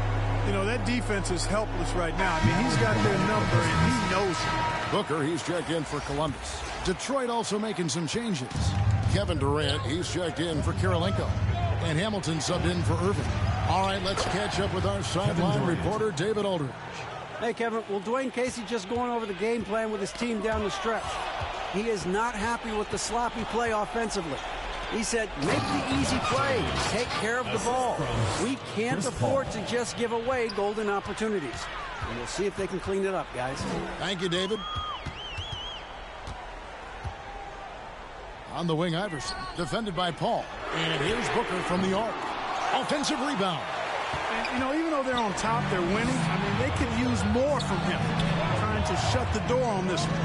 You know, that defense is helpless right now. I mean, he's got their number, and he knows it. Booker, he's checked in for Columbus. Detroit also making some changes. Kevin Durant. He's checked in for Kirilenko. And Hamilton subbed in for Irving. All right, let's catch up with our sideline reporter, David Aldridge. Hey, Kevin. Well, Dwayne Casey just going over the game plan with his team down the stretch. He is not happy with the sloppy play offensively. He said, make the easy plays. Take care of the ball. We can't afford to just give away golden opportunities. And we'll see if they can clean it up, guys. Thank you, David. On the wing, Iverson, defended by Paul. And here's Booker from the arc. Offensive rebound. And, you know, even though they're on top, they're winning. I mean, they could use more from him. Trying to shut the door on this one.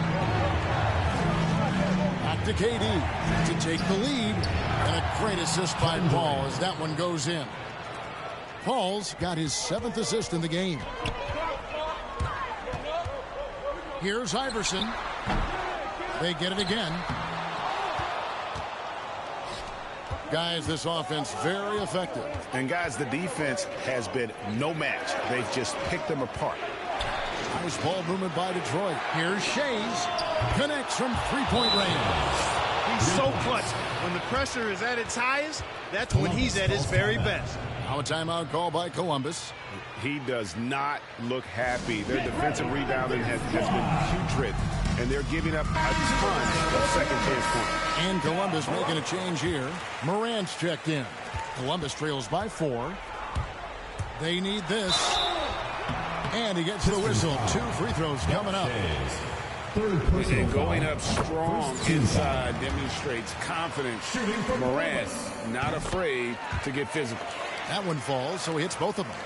Back to KD to take the lead. And a great assist by Paul as that one goes in. Paul's got his 7th assist in the game. Here's Iverson. They get it again. Guys, this offense very effective. And guys, the defense has been no match. They've just picked them apart. Nice ball movement by Detroit. Here's Shays. Connects from three-point range. He's so clutch. When the pressure is at its highest, that's when he's at his very best. Now a timeout call by Columbus. He does not look happy. Their defensive rebounding has been putrid, and they're giving up a ton of second chance points. And Columbus making a change here. Morant's checked in. Columbus trails by 4. They need this. And he gets the whistle. 2 free throws coming up. And going up strong inside demonstrates confidence. Morant not afraid to get physical. That one falls, so he hits both of them.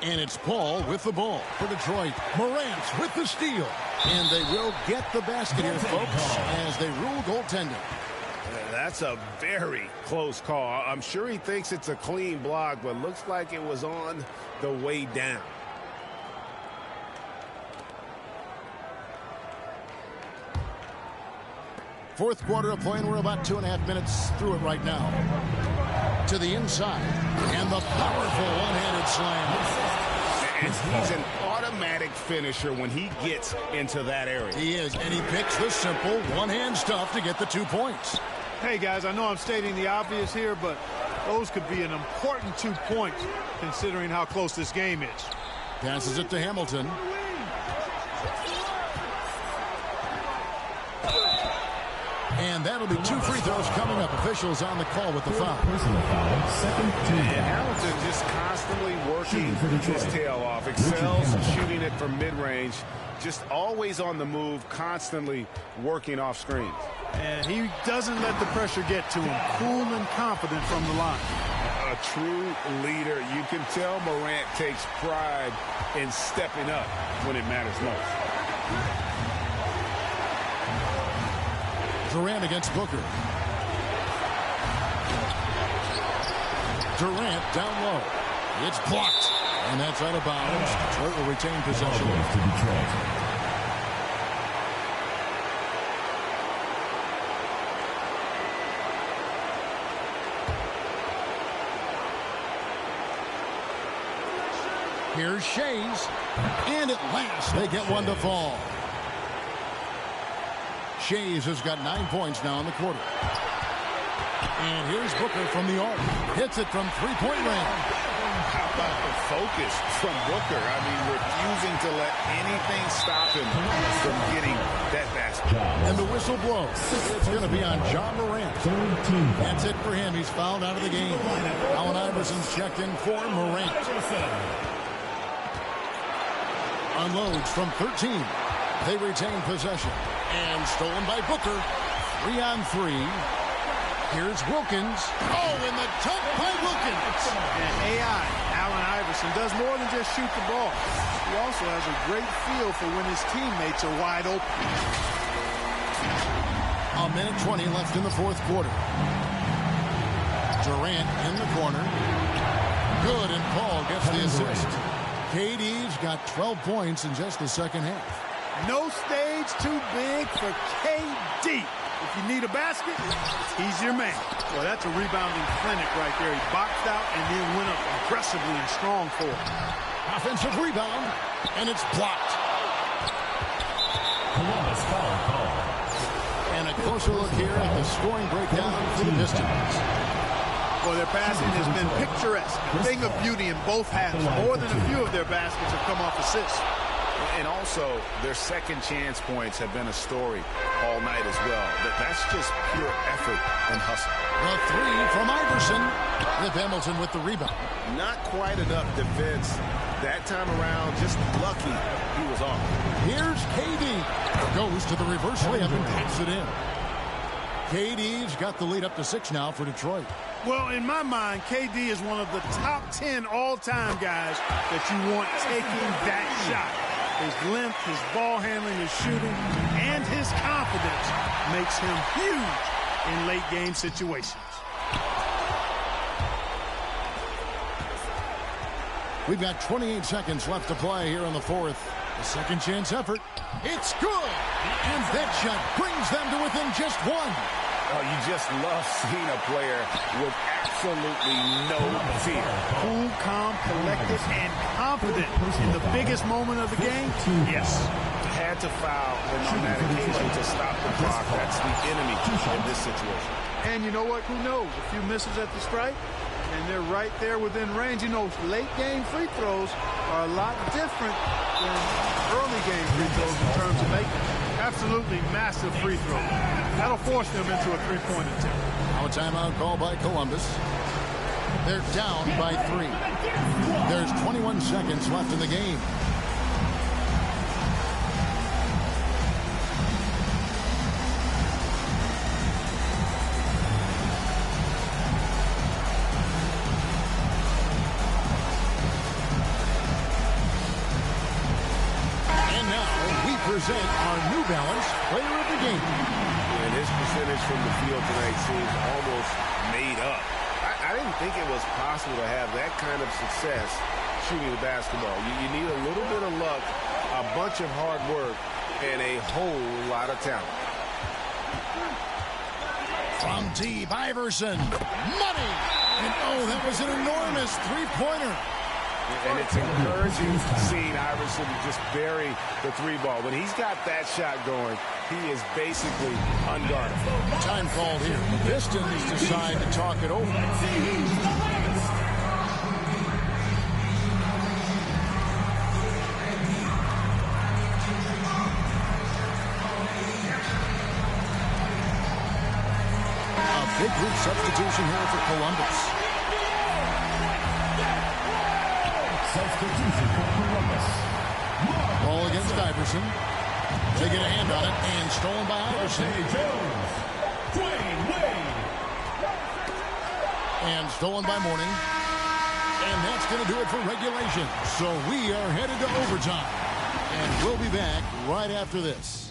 And it's Paul with the ball for Detroit. Morant with the steal. And they will get the basket here, folks, as they rule goaltending. That's a very close call. I'm sure he thinks it's a clean block, but looks like it was on the way down. Fourth quarter of play, and we're about 2.5 minutes through it right now. To the inside, and the powerful one-handed slam. And he's an automatic finisher when he gets into that area. He is, and he picks the simple one-hand stuff to get the 2 points. Hey, guys, I know I'm stating the obvious here, but those could be an important 2 points considering how close this game is. Passes it to Hamilton. And that'll be 2 free throws coming up. Officials on the call with the foul. Personal foul, second team. And Hamilton just constantly working his tail off. Excels shooting it from mid-range. Just always on the move, constantly working off screens. And he doesn't let the pressure get to him. Cool and confident from the line. A true leader. You can tell Morant takes pride in stepping up when it matters most. Durant against Booker. Durant down low. It's blocked. And that's out of bounds. Detroit will retain possession. Here's Shays. And at last they get one to fall. Shays has got 9 points now in the quarter. And here's Booker from the arc. Hits it from three-point range. How about the focus from Booker? I mean, refusing to let anything stop him from getting that basket. And the whistle blows. It's going to be on John Morant. That's it for him. He's fouled out of the game. Allen Iverson's checked in for Morant. Unloads from 13. They retain possession. And stolen by Booker. 3-on-3. Here's Wilkins. Oh, and the dunk by Wilkins. And AI, Allen Iverson, does more than just shoot the ball. He also has a great feel for when his teammates are wide open. A minute 20 left in the fourth quarter. Durant in the corner. Good, and Paul gets the assist. KD's got 12 points in just the second half. No stage too big for KD. If you need a basket, he's your man. Well, that's a rebounding clinic right there. He boxed out and then went up aggressively and strong for it. Offensive rebound, and it's blocked. Columbus foul call. And a closer look here at the scoring breakdown for the Pistons. Well, their passing has been picturesque. A thing of beauty in both halves. More than a few of their baskets have come off assists. And also, their second chance points have been a story all night as well. That's just pure effort and hustle. The three from Iverson. Cliff Hamilton with the rebound. Not quite enough defense that time around. Just lucky he was off. Here's KD. Goes to the reverse layup and taps it in. KD's got the lead up to 6 now for Detroit. Well, in my mind, KD is one of the top 10 all-time guys that you want taking that shot. His length, his ball handling, his shooting, and his confidence makes him huge in late-game situations. We've got 28 seconds left to play here in the fourth. The second chance effort. It's good. And that shot brings them to within just 1. Oh, you just love seeing a player with absolutely no fear. Cool, calm, collected, and confident in the biggest moment of the game. Yes. Had to foul on that occasion to stop the clock. That's the enemy in this situation. And you know what? Who knows? A few misses at the stripe, and they're right there within range. You know, late-game free throws are a lot different than early-game free throws in terms of making absolutely massive free throws. That'll force them into a three-point attempt. Now a timeout call by Columbus. They're down by 3. There's 21 seconds left in the game. Present our New Balance Player of the Game. And his percentage from the field tonight seems almost made up. I didn't think it was possible to have that kind of success shooting the basketball. You need a little bit of luck, a bunch of hard work, and a whole lot of talent. From deep, Iverson. Money! And oh, that was an enormous three-pointer. And it's encouraging seeing Iverson just bury the 3-ball. When he's got that shot going, he is basically unguarded. Time called here. The Pistons decide to talk it over. A big group substitution here for Columbus. Substitution for Columbus. Ball against Iverson. They get a hand on it and stolen by Iverson. And stolen by Mourning. And that's going to do it for regulation. So we are headed to overtime. And we'll be back right after this.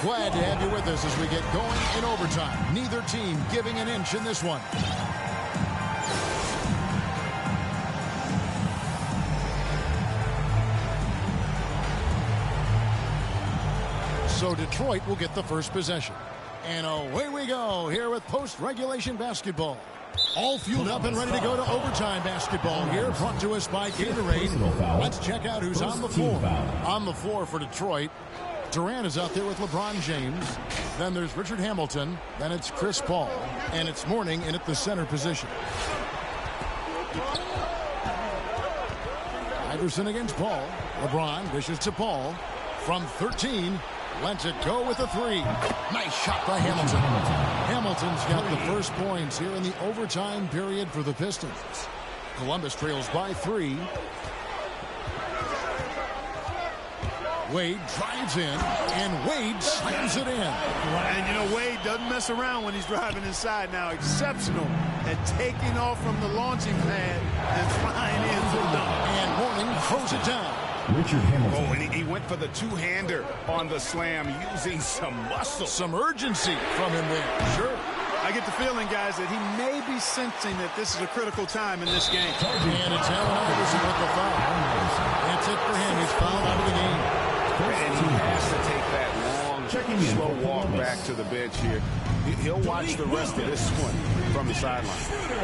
Glad to have you with us as we get going in overtime. Neither team giving an inch in this one. So Detroit will get the first possession. And away we go here with post-regulation basketball. All fueled up and ready to go to overtime basketball here, brought to us by Gatorade. Let's check out who's on the floor. On the floor for Detroit, Durant is out there with LeBron James. Then there's Richard Hamilton. Then it's Chris Paul. And it's Mourning in at the center position. Iverson against Paul. LeBron dishes to Paul. From 13, lets it go with a 3. Nice shot by Hamilton. Hamilton's got the first points here in the overtime period for the Pistons. Columbus trails by 3. Wade drives in, and Wade slams it in. And, you know, Wade doesn't mess around when he's driving inside now. Exceptional at taking off from the launching pad and flying in for the dunk. And Mourning throws it down. Richard Hamilton. Oh, and he went for the two-hander on the slam, using some muscle. Some urgency from him there. Sure. I get the feeling, guys, that he may be sensing that this is a critical time in this game. And it's Allen Iverson with the foul. That's it for him. He's fouled out of the game. And he has to take that long, slow walk back to the bench here. He'll watch the rest of this one from the sideline.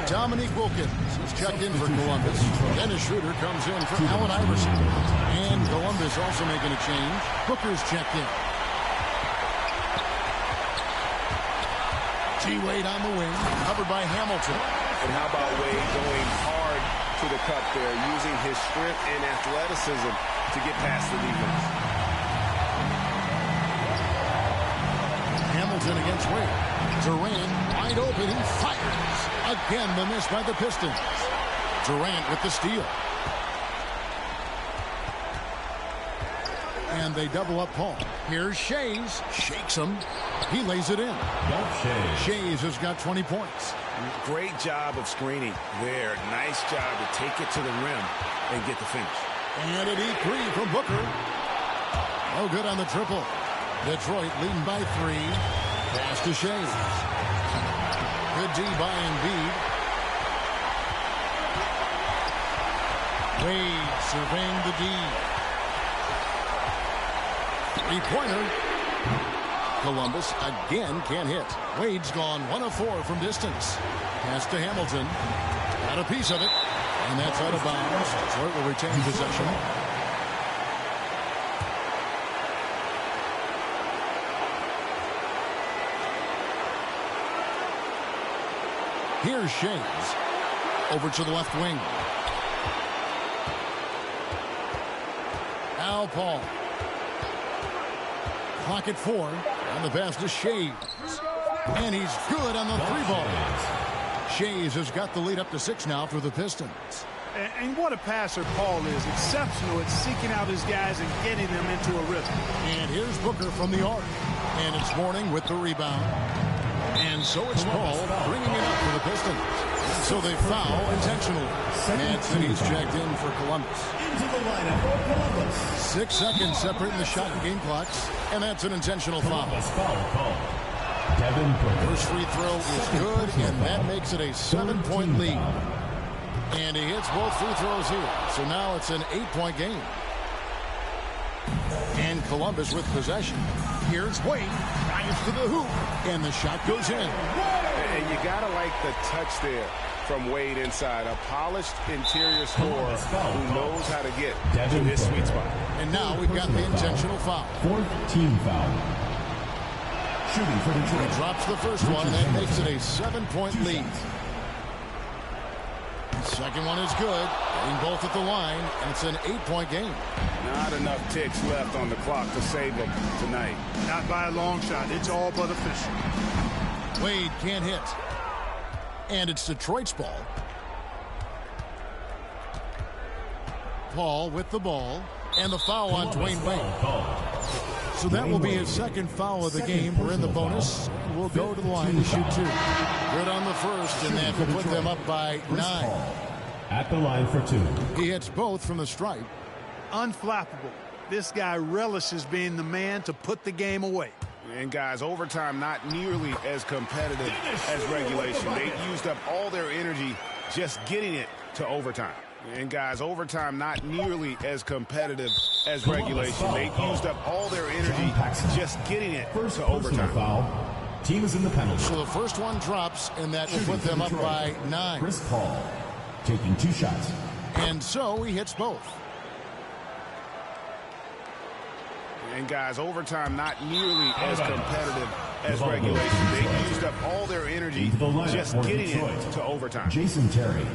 Dominique Wilkins is checked in for Columbus. Dennis Schroeder comes in for Allen Iverson. And Columbus also making a change. Booker's checked in. Wade on the wing, covered by Hamilton. And how about Wade going hard to the cup there, using his strength and athleticism to get past the defense. Hamilton against Wade. Durant wide open, he fires. Again, the miss by the Pistons. Durant with the steal. And they double up Paul. Here's Shays. Shakes him. He lays it in. Shays has got 20 points. Great job of screening there. Nice job to take it to the rim and get the finish. And an E3 from Booker. No good on the triple. Detroit leading by 3. Pass to Shays. Good D by Embiid. Wade surveying the D. Three-pointer. Columbus again can't hit. Wade's gone 1 of 4 from distance. Pass to Hamilton. Got a piece of it. And that's out of bounds. Detroit will retain possession. Here's Shays. Over to the left wing. Al Paul. Clock at 4. On the pass to Shays. And he's good on the 3-ball. Shays has got the lead up to 6 now for the Pistons. And what a passer Paul is. Exceptional at seeking out his guys and getting them into a rhythm. And here's Booker from the arc. And it's Mourning with the rebound. And so it's Paul bringing it up for the Pistons. So they foul intentionally. Anthony's checked in for Columbus. 6 seconds separating the shot and game clocks. And that's an intentional foul. First free throw is good, and that makes it a 7-point lead. And he hits both free throws here. So now it's an 8-point game. And Columbus with possession. Here's Wade. Drives to the hoop. And the shot goes in. And you got to like the touch there from Wade inside. A polished interior scorer who knows how to get to his sweet spot. And now we've got the intentional foul. 4th team foul. Shooting for Detroit. He drops the first one, and that makes it a 7-point lead. The second one is good. Getting both at the line, and it's an 8-point game. Not enough ticks left on the clock to save them tonight. Not by a long shot. It's all but official. Wade can't hit. And it's Detroit's ball. Paul with the ball. And the foul on Dwayne Wade. So that will be his second foul of the game. We're in the bonus. And we'll go to the line to shoot 2. Good on the first, and that will put them up by 9. At the line for 2. He hits both from the stripe. Unflappable. This guy relishes being the man to put the game away. And guys, overtime not nearly as competitive as regulation. They used up all their energy just getting it to overtime. And guys, overtime not nearly as competitive as regulation. They used up all their energy just getting it to overtime. Foul. Team is in the penalty. So the first one drops, and that will put them up by 9. Chris Paul taking 2 shots. And so he hits both. And guys, overtime not nearly as competitive as regulation. They used up all their energy just getting it to overtime. Jason Terry